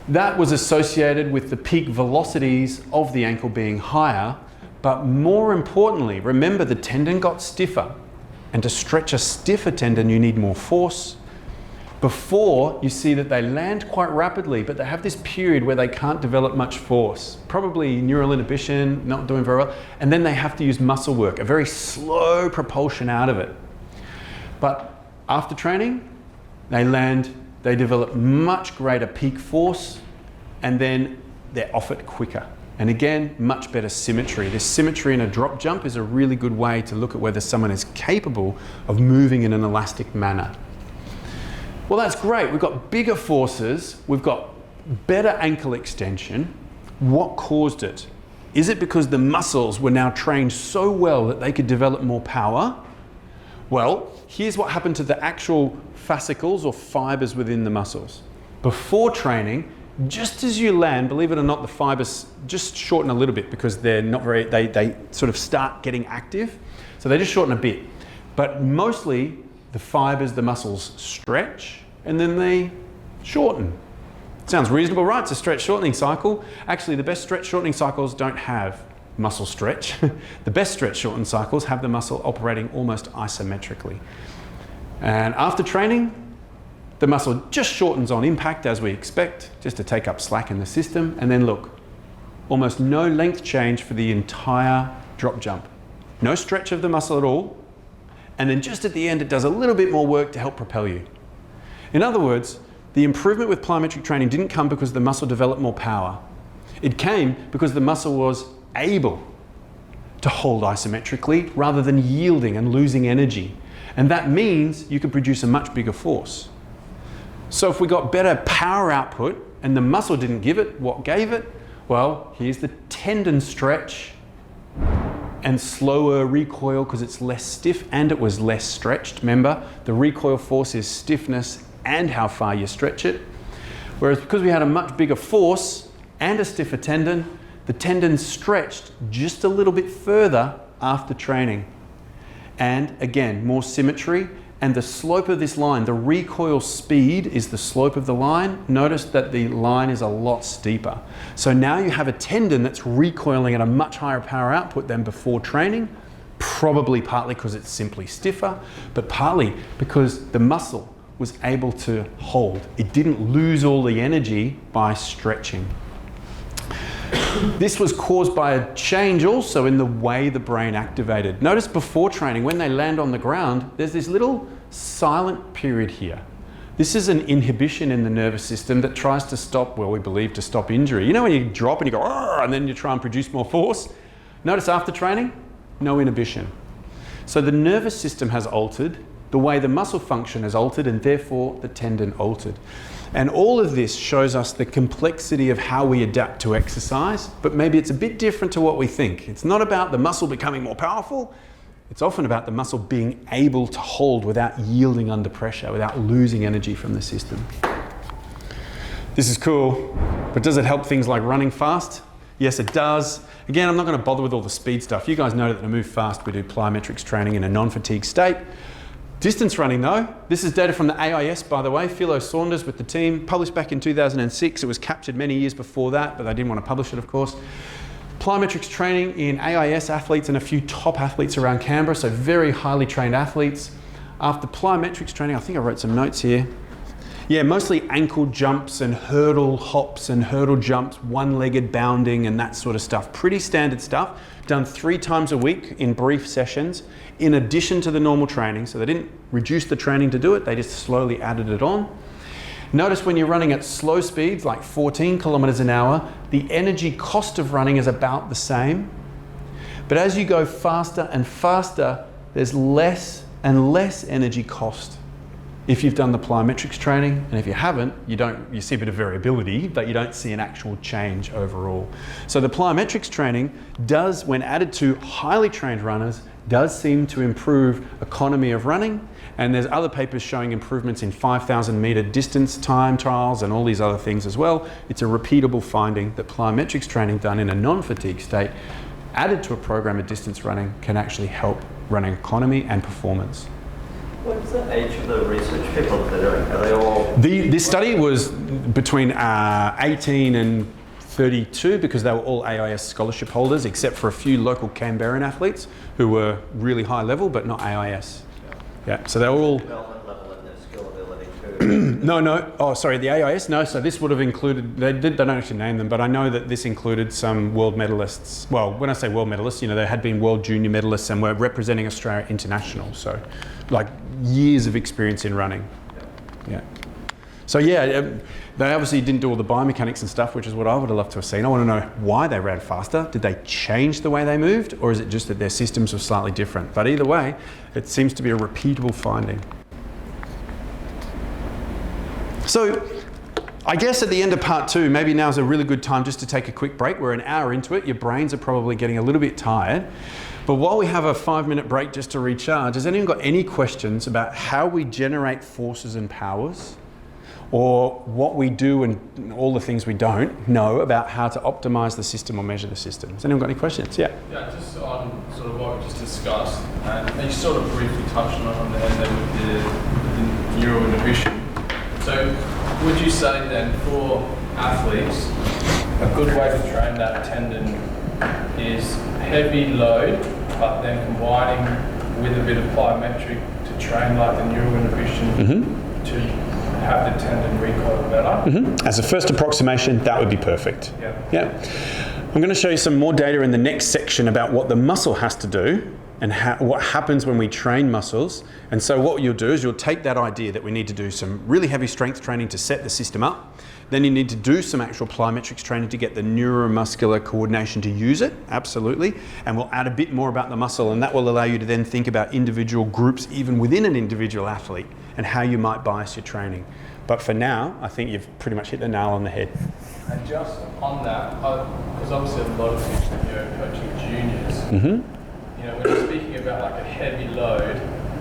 That was associated with the peak velocities of the ankle being higher, but more importantly, remember the tendon got stiffer, and to stretch a stiffer tendon you need more force. Before, you see that they land quite rapidly, but they have this period where they can't develop much force, probably neural inhibition, not doing very well, and then they have to use muscle work, a very slow propulsion out of it. But after training, they land, they develop much greater peak force, and then they're off it quicker. And again, much better symmetry. This symmetry in a drop jump is a really good way to look at whether someone is capable of moving in an elastic manner. Well, that's great. We've got bigger forces. We've got better ankle extension. What caused it? Is it because the muscles were now trained so well that they could develop more power? Well, here's what happened to the actual fascicles or fibers within the muscles. Before training, just as you land, believe it or not, the fibers just shorten a little bit because they're not very, they sort of start getting active. So they just shorten a bit. But mostly the fibers, the muscles stretch and then they shorten. Sounds reasonable, right? It's a stretch shortening cycle. Actually, the best stretch shortening cycles don't have muscle stretch. The best stretch shortened cycles have the muscle operating almost isometrically. And after training, the muscle just shortens on impact as we expect, just to take up slack in the system. And then look, almost no length change for the entire drop jump. No stretch of the muscle at all. And then just at the end, it does a little bit more work to help propel you. In other words, the improvement with plyometric training didn't come because the muscle developed more power. It came because the muscle was able to hold isometrically rather than yielding and losing energy. And that means you can produce a much bigger force. So if we got better power output and the muscle didn't give it, what gave it? Well, here's the tendon stretch and slower recoil because it's less stiff and it was less stretched. Remember, the recoil force is stiffness and how far you stretch it. Whereas because we had a much bigger force and a stiffer tendon, the tendon stretched just a little bit further after training. And again, more symmetry. And the slope of this line, the recoil speed is the slope of the line. Notice that the line is a lot steeper. So now you have a tendon that's recoiling at a much higher power output than before training, probably partly because it's simply stiffer, but partly because the muscle was able to hold. It didn't lose all the energy by stretching. This was caused by a change also in the way the brain activated. Notice before training, when they land on the ground, there's this little silent period here. This is an inhibition in the nervous system that tries to stop, well, we believe to stop injury. You know when you drop and you go, and then you try and produce more force? Notice after training, no inhibition. So the nervous system has altered, the way the muscle function has altered, and therefore the tendon altered. And all of this shows us the complexity of how we adapt to exercise, but maybe it's a bit different to what we think. It's not about the muscle becoming more powerful. It's often about the muscle being able to hold without yielding under pressure, without losing energy from the system. This is cool, but does it help things like running fast? Yes, it does. Again, I'm not going to bother with all the speed stuff. You guys know that to move fast, we do plyometrics training in a non-fatigue state. Distance running though, this is data from the AIS, by the way. Philo Saunders with the team, published back in 2006. It was captured many years before that, but they didn't want to publish it, of course. Plyometrics training in AIS athletes and a few top athletes around Canberra, so very highly trained athletes. After plyometrics training, I think I wrote some notes here. Yeah, mostly ankle jumps and hurdle hops and hurdle jumps, one-legged bounding and that sort of stuff. Pretty standard stuff, done 3 times a week in brief sessions, in addition to the normal training. So they didn't reduce the training to do it, they just slowly added it on. Notice when you're running at slow speeds, like 14 kilometers an hour, the energy cost of running is about the same. But as you go faster and faster, there's less and less energy cost if you've done the plyometrics training, and if you haven't, you see a bit of variability, but you don't see an actual change overall. So the plyometrics training does, when added to highly trained runners, does seem to improve economy of running, and there's other papers showing improvements in 5,000 meter distance time trials and all these other things as well. It's a repeatable finding that plyometrics training done in a non-fatigue state, added to a program of distance running, can actually help running economy and performance. What's the age of the research people that they're doing? Are they all... This study was between 18 and 32 because they were all AIS scholarship holders, except for a few local Canberran athletes who were really high level, but not AIS. Yeah, so they're all... Development level and their skill ability too. No. Oh, sorry, the AIS? No, so this would have included, they don't actually name them, but I know that this included some world medalists. Well, when I say world medalists, you know, they had been world junior medalists and were representing Australia international. So, like, years of experience in running. Yeah. So yeah, they obviously didn't do all the biomechanics and stuff, which is what I would have loved to have seen. I want to know why they ran faster. Did they change the way they moved, or is it just that their systems were slightly different? But either way, it seems to be a repeatable finding. So I guess at the end of part 2, maybe now's a really good time just to take a quick break. We're an hour into it. Your brains are probably getting a little bit tired. But while we have a 5-minute break just to recharge, has anyone got any questions about how we generate forces and powers, or what we do and all the things we don't know about how to optimize the system or measure the system? Has anyone got any questions? Yeah. Yeah, just on sort of what we just discussed, and you sort of briefly touched on the end there with the neural inhibition. So would you say then for athletes, a good way to train that tendon is heavy load, but then combining with a bit of plyometric to train like the neural inhibition to have the tendon recoil better? As a first approximation, that would be perfect. Yeah. I'm going to show you some more data in the next section about what the muscle has to do and what happens when we train muscles. And so what you'll do is you'll take that idea that we need to do some really heavy strength training to set the system up. Then you need to do some actual plyometrics training to get the neuromuscular coordination to use it, absolutely. And we'll add a bit more about the muscle, and that will allow you to then think about individual groups even within an individual athlete and how you might bias your training. But for now, I think you've pretty much hit the nail on the head. And just on that, because obviously a lot of people, you know, coaching juniors, you know, when you're speaking about like a heavy load,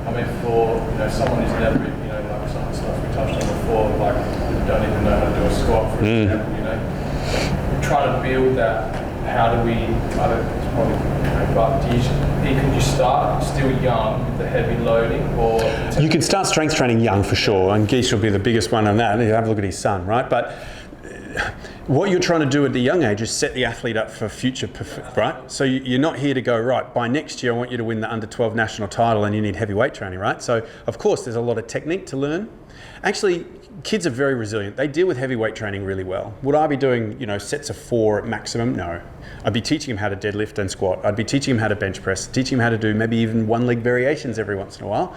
I mean, for, you know, someone who's never, you know, like some of the stuff we touched on before, like don't even know how to do a squat, for example, you know, we're trying to build that. How do we? I don't. It's probably, you know, but can you start still young with the heavy loading, or you can start strength training young for sure, and Geesh will be the biggest one on that. Have a look at his son, right? But what you're trying to do at the young age is set the athlete up for future, right? So you're not here to go, right, by next year I want you to win the under 12 national title and you need heavy weight training, right? So of course there's a lot of technique to learn. Actually, kids are very resilient. They deal with heavy weight training really well. Would I be doing, you know, sets of 4 at maximum? No. I'd be teaching them how to deadlift and squat. I'd be teaching them how to bench press, teaching them how to do maybe even one leg variations every once in a while.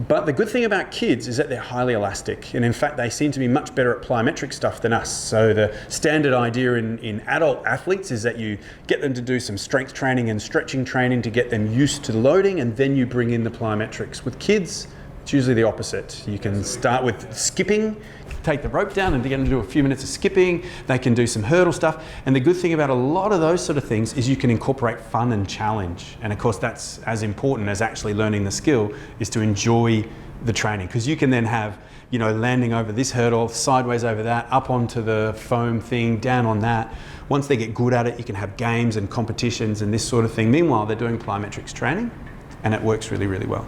But the good thing about kids is that they're highly elastic, and in fact they seem to be much better at plyometric stuff than us. So the standard idea in adult athletes is that you get them to do some strength training and stretching training to get them used to loading, and then you bring in the plyometrics. With kids, it's usually the opposite. You can start with skipping, take the rope down and get them to do a few minutes of skipping. They can do some hurdle stuff. And the good thing about a lot of those sort of things is you can incorporate fun and challenge. And of course, that's as important as actually learning the skill, is to enjoy the training. Because you can then have, you know, landing over this hurdle, sideways over that, up onto the foam thing, down on that. Once they get good at it, you can have games and competitions and this sort of thing. Meanwhile, they're doing plyometrics training and it works really, really well.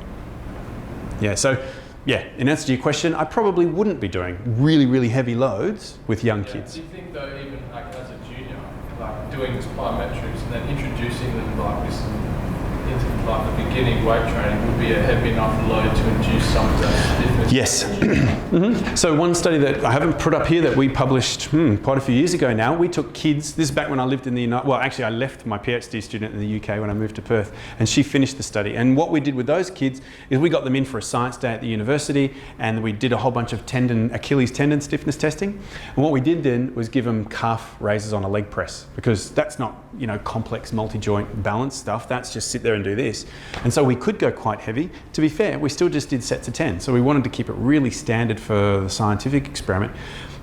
Yeah, so yeah, in answer to your question, I probably wouldn't be doing really, really heavy loads with young kids. Do you think though, even like as a junior, like doing this plyometrics and then introducing them like with some into like the beginning weight training would be a heavy enough load to induce some of that stiffness? Yes. So one study that I haven't put up here that we published quite a few years ago now, we took kids, this is back when I lived in the United, well actually I left my PhD student in the UK when I moved to Perth, and she finished the study. And what we did with those kids is we got them in for a science day at the university, and we did a whole bunch of Achilles tendon stiffness testing. And what we did then was give them calf raises on a leg press, because that's not, you know, complex multi-joint balance stuff. That's just sit there and do this. And so we could go quite heavy. To be fair, we still just did sets of 10. So we wanted to keep it really standard for the scientific experiment.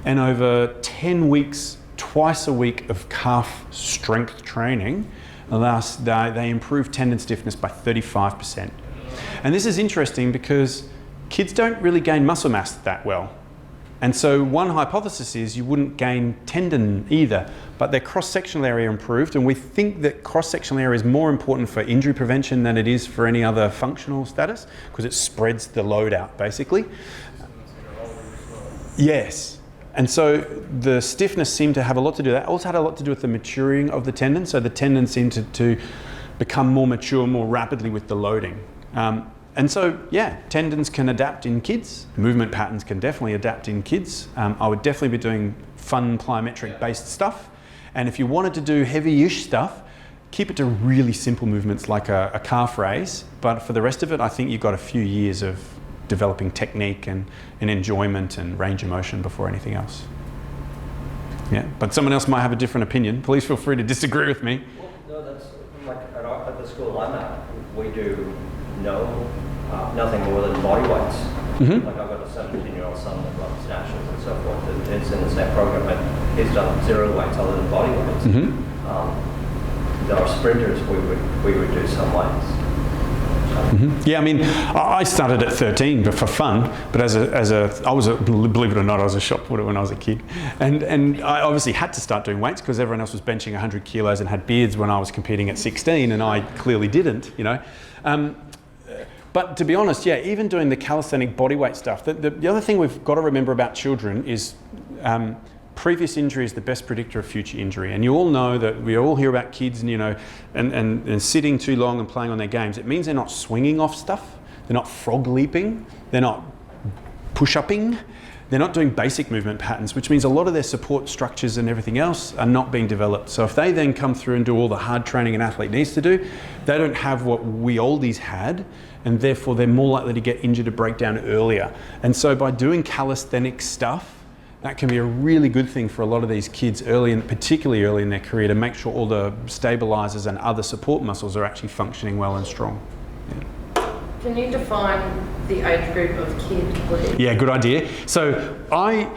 And over 10 weeks, twice a week of calf strength training, they improved tendon stiffness by 35%. And this is interesting because kids don't really gain muscle mass that well. And so one hypothesis is you wouldn't gain tendon either, but their cross-sectional area improved, and we think that cross-sectional area is more important for injury prevention than it is for any other functional status, because it spreads the load out, basically. Yes. And so the stiffness seemed to have a lot to do with that. It also had a lot to do with the maturing of the tendon, so the tendon seemed to become more mature more rapidly with the loading. And so, yeah, tendons can adapt in kids. Movement patterns can definitely adapt in kids. I would definitely be doing fun plyometric-based stuff. And if you wanted to do heavy-ish stuff, keep it to really simple movements like a calf raise. But for the rest of it, I think you've got a few years of developing technique and enjoyment and range of motion before anything else. Yeah, but someone else might have a different opinion. Please feel free to disagree with me. Well, no, that's like at the school I'm at, we do nothing more than body weights. Mm-hmm. Like I've got a 17-year-old son that runs nationals and so forth. And it's in the same program, and he's done zero weights other than body weights. Mm-hmm. Our sprinters, we would do some weights. Mm-hmm. Yeah, I mean, I started at 13 but for fun, but believe it or not, I was a shot putter when I was a kid. And I obviously had to start doing weights because everyone else was benching 100 kilos and had beards when I was competing at 16, and I clearly didn't, you know. But to be honest, yeah, even doing the calisthenic bodyweight stuff, the other thing we've got to remember about children is previous injury is the best predictor of future injury. And you all know that we all hear about kids and, you know, and sitting too long and playing on their games. It means they're not swinging off stuff. They're not frog leaping. They're not push-upping. They're not doing basic movement patterns, which means a lot of their support structures and everything else are not being developed. So if they then come through and do all the hard training an athlete needs to do, they don't have what we oldies had, and therefore they're more likely to get injured or break down earlier. And so by doing calisthenic stuff, that can be a really good thing for a lot of these kids early, and particularly early in their career, to make sure all the stabilizers and other support muscles are actually functioning well and strong. Yeah. Can you define the age group of kid, please? Yeah, good idea. So I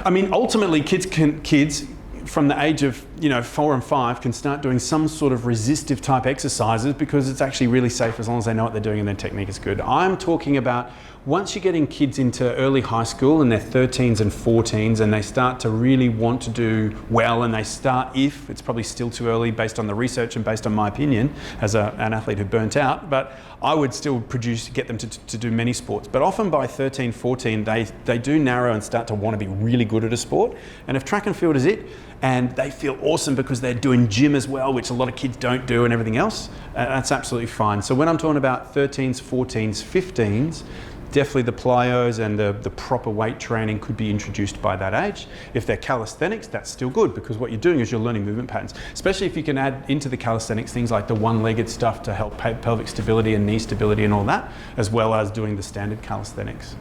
mean, ultimately, kids from the age of 4 and 5 can start doing some sort of resistive type exercises because it's actually really safe as long as they know what they're doing and their technique is good. I'm talking about once you're getting kids into early high school and they're 13s and 14s and they start to really want to do well, and they start, if it's probably still too early based on the research and based on my opinion as an athlete who burnt out, but I would still get them to do many sports. But often by 13, 14, they do narrow and start to want to be really good at a sport. And if track and field is it, and they feel awesome because they're doing gym as well, which a lot of kids don't do, and everything else, that's absolutely fine. So when I'm talking about 13s, 14s, 15s, definitely the plyos and the proper weight training could be introduced by that age. If they're calisthenics, that's still good, because what you're doing is you're learning movement patterns, especially if you can add into the calisthenics things like the one-legged stuff to help pelvic stability and knee stability and all that, as well as doing the standard calisthenics.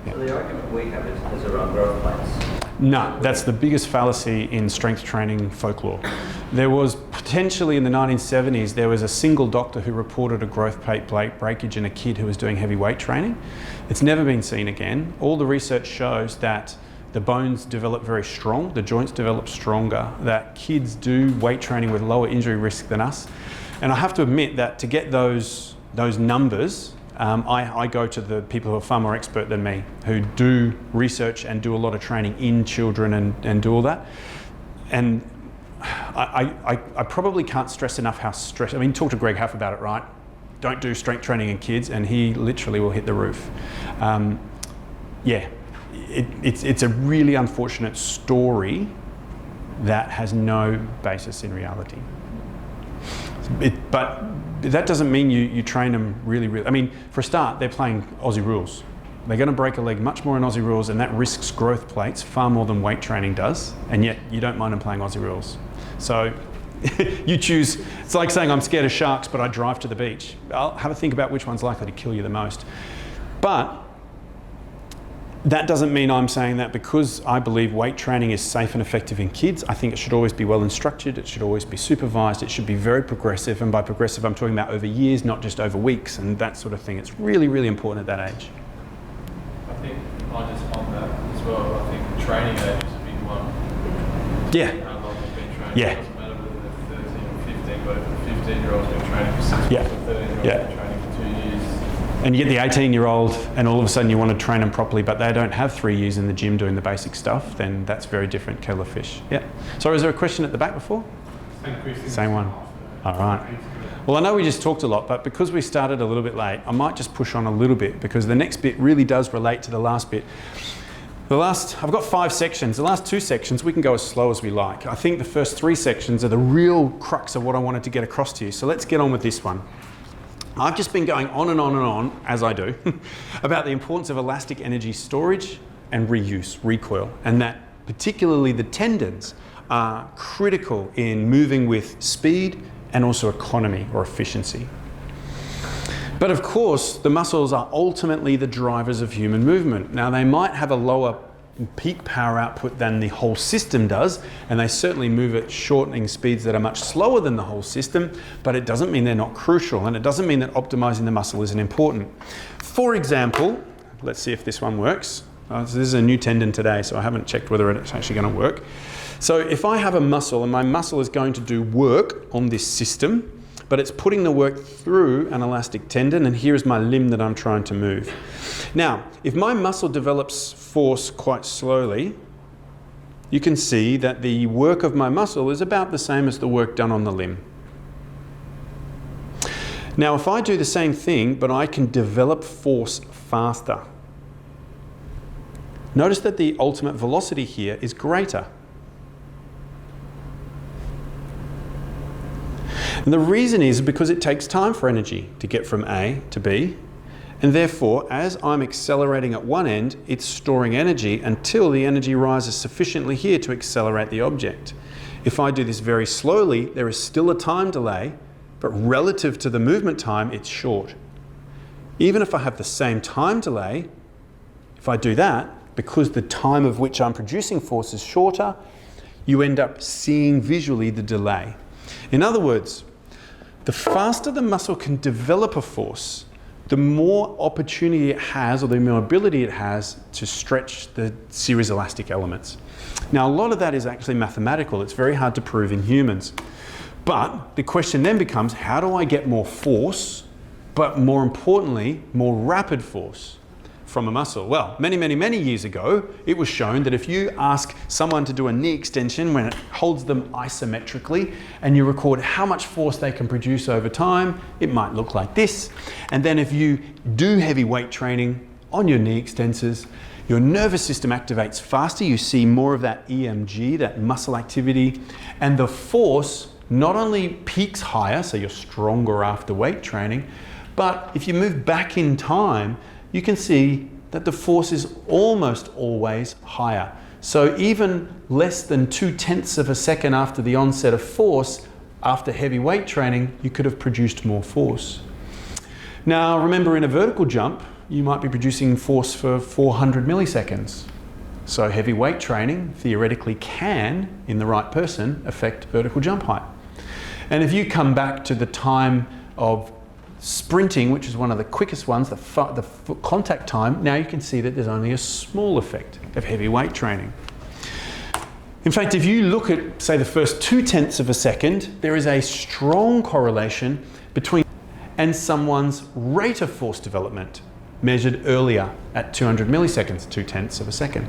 Yeah. So the argument we have is around growth plates. No, that's the biggest fallacy in strength training folklore. There was potentially in the 1970s, there was a single doctor who reported a growth plate breakage in a kid who was doing heavy weight training. It's never been seen again. All the research shows that the bones develop very strong, the joints develop stronger, that kids do weight training with lower injury risk than us. And I have to admit that to get those numbers, I go to the people who are far more expert than me, who do research and do a lot of training in children and do all that. And I probably can't stress enough how stress. I mean, talk to Greg Huff about it, right? Don't do strength training in kids, and he literally will hit the roof. Yeah, it's a really unfortunate story that has no basis in reality. But that doesn't mean you train them really. I mean, for a start, they're playing Aussie rules. They're going to break a leg much more in Aussie rules, and that risks growth plates far more than weight training does, and yet you don't mind them playing Aussie rules. So you choose. It's like saying I'm scared of sharks, but I drive to the beach. I'll have a think about which one's likely to kill you the most. But that doesn't mean I'm saying that because I believe weight training is safe and effective in kids. I think it should always be well instructed, it should always be supervised, it should be very progressive, and by progressive I'm talking about over years, not just over weeks, and that sort of thing. It's really, really important at that age. I think I just on that as well, I think training age is a big one. Yeah. How long they've been training. Yeah. It doesn't matter whether they're 13 or 15, but if a 15-year-old's been training for 6 months, Yeah. or 13-year-old's Yeah. been training for 2 years. And you get the 18-year-old and all of a sudden you want to train them properly, but they don't have 3 years in the gym doing the basic stuff, then that's very different kettle of fish. Yeah. Sorry, was there a question at the back before? Same one. All right. Well, I know we just talked a lot, but because we started a little bit late, I might just push on a little bit because the next bit really does relate to the last bit. I've got 5 sections. The last 2 sections, we can go as slow as we like. I think the first 3 sections are the real crux of what I wanted to get across to you. So let's get on with this one. I've just been going on and on and on, as I do, about the importance of elastic energy storage and reuse, recoil, and that particularly the tendons are critical in moving with speed and also economy or efficiency. But of course, the muscles are ultimately the drivers of human movement. Now, they might have a lower peak power output than the whole system does, and they certainly move at shortening speeds that are much slower than the whole system, but it doesn't mean they're not crucial, and it doesn't mean that optimizing the muscle isn't important. For example, let's see if this one works. So this is a new tendon today, so I haven't checked whether it's actually going to work. So if I have a muscle and my muscle is going to do work on this system, but it's putting the work through an elastic tendon, and here's my limb that I'm trying to move. Now, if my muscle develops force quite slowly, you can see that the work of my muscle is about the same as the work done on the limb. Now, if I do the same thing, but I can develop force faster, notice that the ultimate velocity here is greater. And the reason is because it takes time for energy to get from A to B, and therefore, as I'm accelerating at one end, it's storing energy until the energy rises sufficiently here to accelerate the object. If I do this very slowly, there is still a time delay, but relative to the movement time, it's short. Even if I have the same time delay, if I do that, because the time of which I'm producing force is shorter, you end up seeing visually the delay. In other words, the faster the muscle can develop a force, the more opportunity it has, or the more ability it has to stretch the series elastic elements. Now, a lot of that is actually mathematical. It's very hard to prove in humans. But the question then becomes, how do I get more force, but more importantly, more rapid force from a muscle? Well, many years ago, it was shown that if you ask someone to do a knee extension when it holds them isometrically and you record how much force they can produce over time, it might look like this. And then if you do heavy weight training on your knee extensors, your nervous system activates faster, you see more of that EMG, that muscle activity, and the force not only peaks higher, so you're stronger after weight training, but if you move back in time, you can see that the force is almost always higher. So even less than 0.2 of a second after the onset of force, after heavy weight training, you could have produced more force. Now, remember, in a vertical jump, you might be producing force for 400 milliseconds. So heavy weight training theoretically can, in the right person, affect vertical jump height. And if you come back to the time of sprinting, which is one of the quickest ones, the contact time, now you can see that there's only a small effect of heavy weight training. In fact, if you look at, say, the first 0.2 of a second, there is a strong correlation between and someone's rate of force development measured earlier at 200 milliseconds, 0.2 of a second.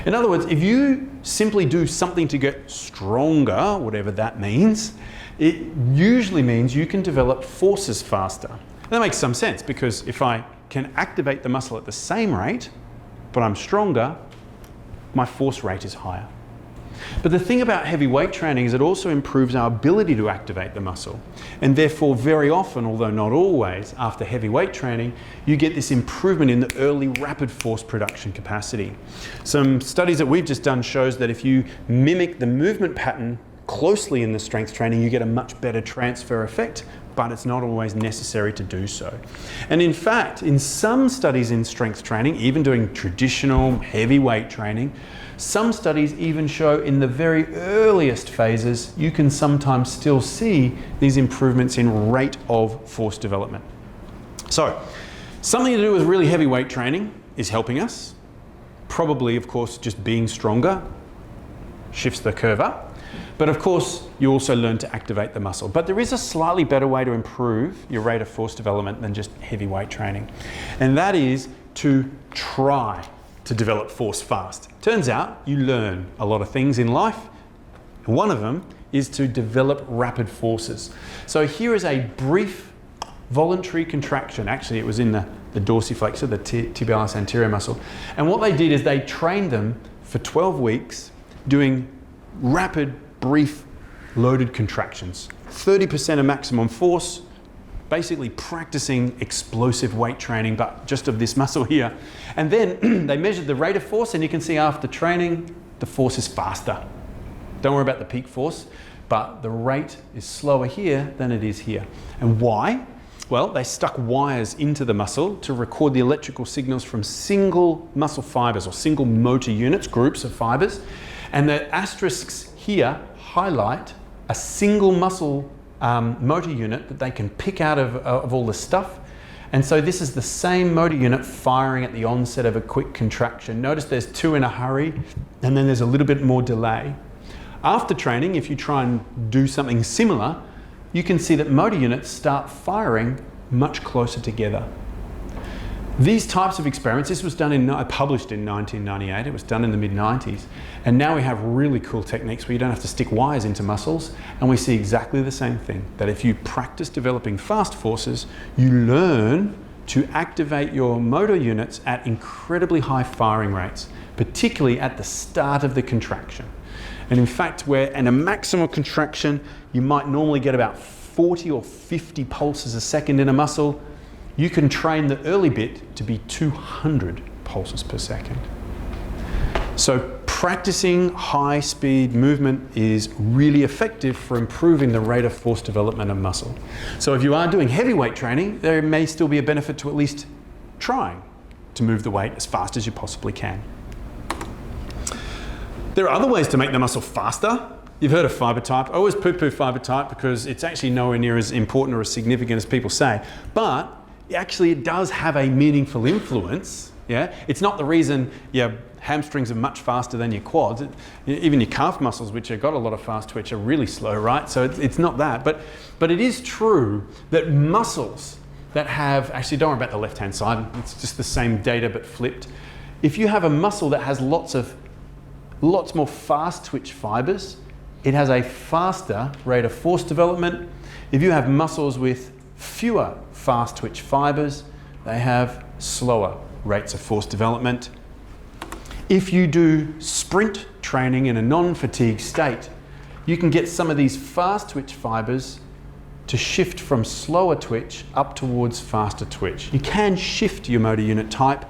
In other words, if you simply do something to get stronger, whatever that means, it usually means you can develop forces faster. And that makes some sense because if I can activate the muscle at the same rate, but I'm stronger, my force rate is higher. But the thing about heavy weight training is it also improves our ability to activate the muscle. And therefore, very often, although not always, after heavy weight training, you get this improvement in the early rapid force production capacity. Some studies that we've just done shows that if you mimic the movement pattern closely in the strength training, you get a much better transfer effect, but it's not always necessary to do so. And in fact, in some studies in strength training, even doing traditional heavy weight training, some studies even show in the very earliest phases, you can sometimes still see these improvements in rate of force development. So, something to do with really heavy weight training is helping us. Probably, of course, just being stronger shifts the curve up. But of course, you also learn to activate the muscle. But there is a slightly better way to improve your rate of force development than just heavy weight training. And that is to try to develop force fast. Turns out you learn a lot of things in life. One of them is to develop rapid forces. So here is a brief voluntary contraction. Actually, it was in the dorsiflexor, the tibialis anterior muscle. And what they did is they trained them for 12 weeks doing rapid, brief, loaded contractions. 30% of maximum force, basically practicing explosive weight training, but just of this muscle here. And then they measured the rate of force, and you can see after training, the force is faster. Don't worry about the peak force, but the rate is slower here than it is here. And why? Well, they stuck wires into the muscle to record the electrical signals from single muscle fibers or single motor units, groups of fibers. And the asterisks here highlight a single muscle motor unit that they can pick out of all the stuff. And so this is the same motor unit firing at the onset of a quick contraction. Notice there's two in a hurry, and then there's a little bit more delay. After training, if you try and do something similar, you can see that motor units start firing much closer together. These types of experiments, this was done published in 1998, it was done in the mid-90s, and now we have really cool techniques where you don't have to stick wires into muscles, and we see exactly the same thing, that if you practice developing fast forces, you learn to activate your motor units at incredibly high firing rates, particularly at the start of the contraction. And in fact, where in a maximal contraction, you might normally get about 40 or 50 pulses a second in a muscle, you can train the early bit to be 200 pulses per second. So practicing high speed movement is really effective for improving the rate of force development of muscle. So if you are doing heavy weight training, there may still be a benefit to at least trying to move the weight as fast as you possibly can. There are other ways to make the muscle faster. You've heard of fiber type. I always poo-poo fiber type because it's actually nowhere near as important or as significant as people say. But actually it does have a meaningful influence. Yeah? It's not the reason your hamstrings are much faster than your quads. Even your calf muscles, which have got a lot of fast twitch, are really slow, right? So it's not that. But it is true that muscles that have, actually don't worry about the left-hand side, it's just the same data but flipped. If you have a muscle that has lots more fast twitch fibers, it has a faster rate of force development. If you have muscles with fewer fast twitch fibers, they have slower rates of force development. If you do sprint training in a non-fatigue state, you can get some of these fast twitch fibers to shift from slower twitch up towards faster twitch. You can shift your motor unit type,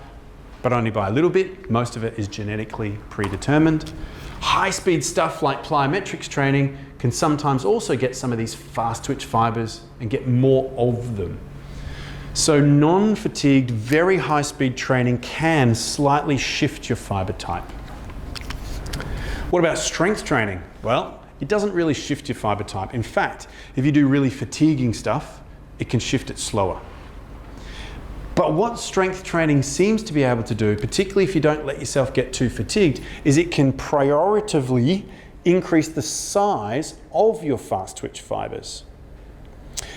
but only by a little bit. Most of it is genetically predetermined. High-speed stuff like plyometrics training can sometimes also get some of these fast twitch fibers and get more of them. So non-fatigued, very high-speed training can slightly shift your fiber type. What about strength training? Well, it doesn't really shift your fiber type. In fact, if you do really fatiguing stuff, it can shift it slower. But what strength training seems to be able to do, particularly if you don't let yourself get too fatigued, is it can prioritatively increase the size of your fast twitch fibers.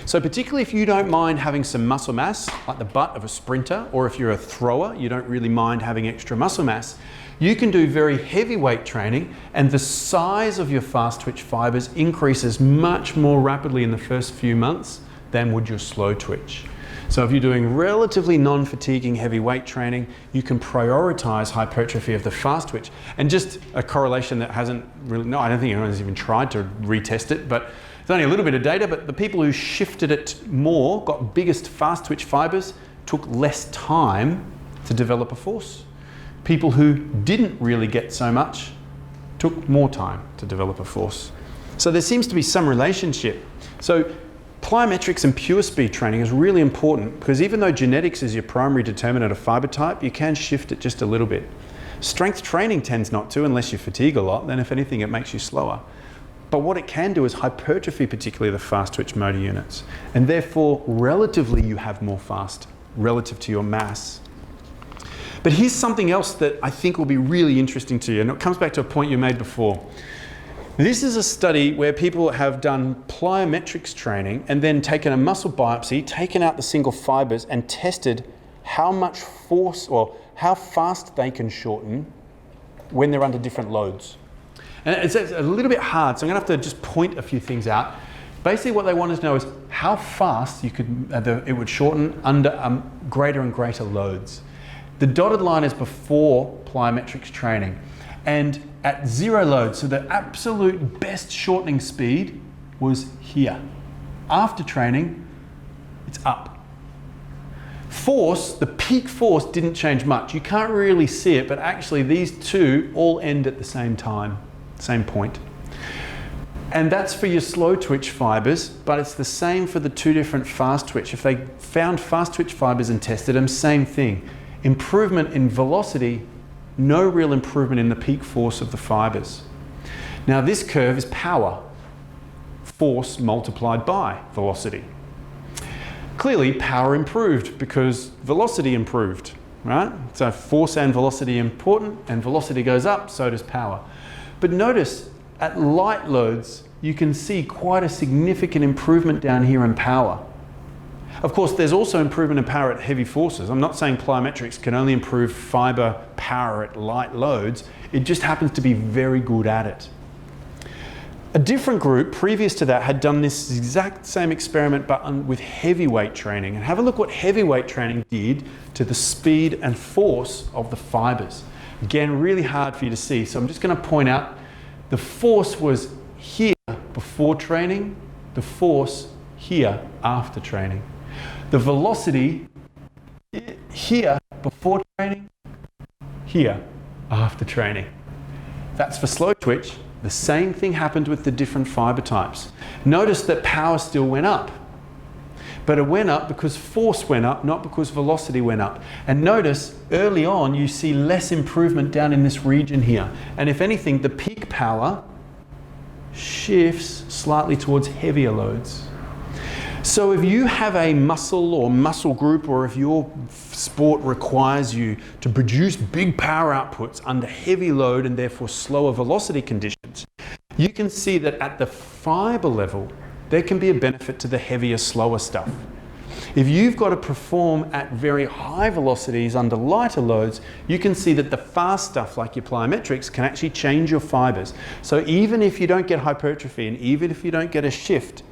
So particularly if you don't mind having some muscle mass, like the butt of a sprinter, or if you're a thrower, you don't really mind having extra muscle mass, you can do very heavy weight training and the size of your fast twitch fibers increases much more rapidly in the first few months than would your slow twitch. So if you're doing relatively non-fatiguing heavy weight training, you can prioritize hypertrophy of the fast twitch. And just a correlation that hasn't really, no, I don't think anyone's even tried to retest it, but it's only a little bit of data, but the people who shifted it more, got biggest fast twitch fibers, took less time to develop a force. People who didn't really get so much took more time to develop a force. So there seems to be some relationship. So plyometrics and pure speed training is really important because even though genetics is your primary determinant of fiber type, you can shift it just a little bit. Strength training tends not to unless you fatigue a lot, then if anything it makes you slower. But what it can do is hypertrophy particularly the fast twitch motor units, and therefore relatively you have more fast relative to your mass. But here's something else that I think will be really interesting to you, and it comes back to a point you made before. This is a study where people have done plyometrics training and then taken a muscle biopsy, taken out the single fibers and tested how much force or how fast they can shorten when they're under different loads. And it's a little bit hard, so I'm going to have to just point a few things out. Basically what they wanted to know is how fast you could, it would shorten under greater and greater loads. The dotted line is before plyometrics training. And at 0 load, so the absolute best shortening speed was here. After training, it's up. Force, the peak force didn't change much. You can't really see it, but actually these two all end at the same time, same point. And that's for your slow twitch fibers, but it's the same for the two different fast twitch. If they found fast twitch fibers and tested them, same thing. Improvement in velocity, no real improvement in the peak force of the fibers. Now this curve is power, force multiplied by velocity. Clearly power improved because velocity improved, right? So force and velocity are important, and velocity goes up, so does power. But notice at light loads, you can see quite a significant improvement down here in power. Of course, there's also improvement in power at heavy forces. I'm not saying plyometrics can only improve fiber power at light loads. It just happens to be very good at it. A different group previous to that had done this exact same experiment but with heavyweight training. And have a look what heavyweight training did to the speed and force of the fibers. Again, really hard for you to see. So I'm just going to point out the force was here before training, the force here after training. The velocity here before training, here after training. That's for slow twitch. The same thing happened with the different fiber types. Notice that power still went up, but it went up because force went up, not because velocity went up. And notice early on you see less improvement down in this region here. And if anything, the peak power shifts slightly towards heavier loads. So if you have a muscle or muscle group, or if your sport requires you to produce big power outputs under heavy load and therefore slower velocity conditions, you can see that at the fiber level, there can be a benefit to the heavier, slower stuff. If you've got to perform at very high velocities under lighter loads, you can see that the fast stuff like your plyometrics can actually change your fibers. So even if you don't get hypertrophy and even if you don't get a shift,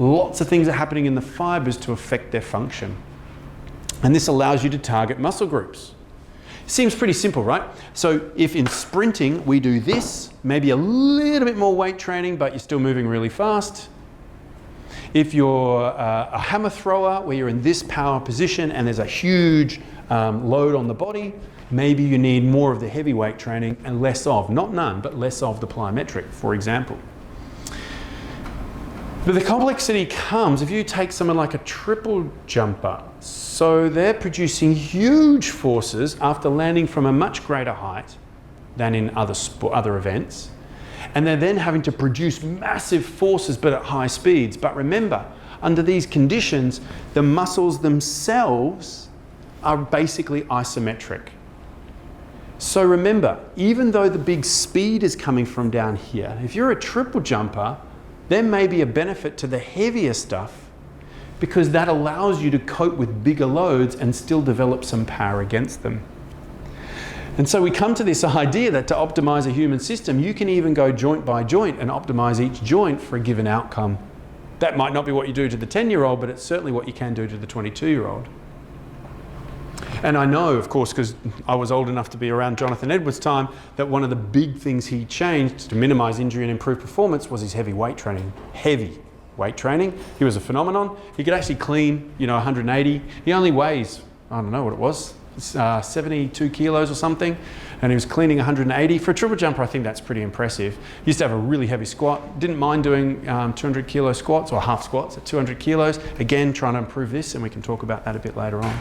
lots of things are happening in the fibers to affect their function. And this allows you to target muscle groups. Seems pretty simple, right? So if in sprinting we do this, maybe a little bit more weight training, but you're still moving really fast. If you're a hammer thrower where you're in this power position and there's a huge load on the body, maybe you need more of the heavyweight training and less of, not none, but less of the plyometric, for example. But the complexity comes if you take someone like a triple jumper. So they're producing huge forces after landing from a much greater height than in other events. And they're then having to produce massive forces but at high speeds. But remember, under these conditions, the muscles themselves are basically isometric. So remember, even though the big speed is coming from down here, if you're a triple jumper, there may be a benefit to the heavier stuff because that allows you to cope with bigger loads and still develop some power against them. And so we come to this idea that to optimize a human system, you can even go joint by joint and optimize each joint for a given outcome. That might not be what you do to the 10-year-old, but it's certainly what you can do to the 22-year-old. And I know, of course, because I was old enough to be around Jonathan Edwards' time, that one of the big things he changed to minimize injury and improve performance was his heavy weight training. Heavy weight training. He was a phenomenon. He could actually clean, 180. He only weighs, I don't know what it was, 72 kilos or something. And he was cleaning 180. For a triple jumper, I think that's pretty impressive. He used to have a really heavy squat. Didn't mind doing 200 kilo squats or half squats at 200 kilos. Again, trying to improve this, and we can talk about that a bit later on.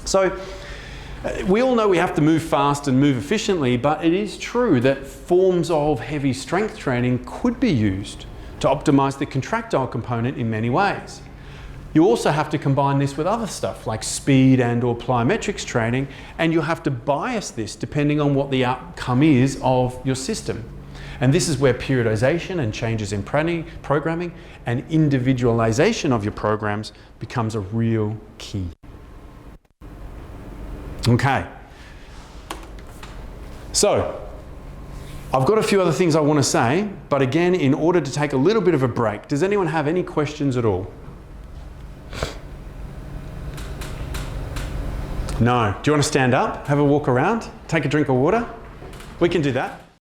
So we all know we have to move fast and move efficiently, but it is true that forms of heavy strength training could be used to optimize the contractile component in many ways. You also have to combine this with other stuff like speed and or plyometrics training, and you'll have to bias this depending on what the outcome is of your system. And this is where periodization and changes in programming and individualization of your programs becomes a real key. Okay. So, I've got a few other things I want to say, but again, in order to take a little bit of a break, does anyone have any questions at all? No. Do you want to stand up, have a walk around, take a drink of water? We can do that.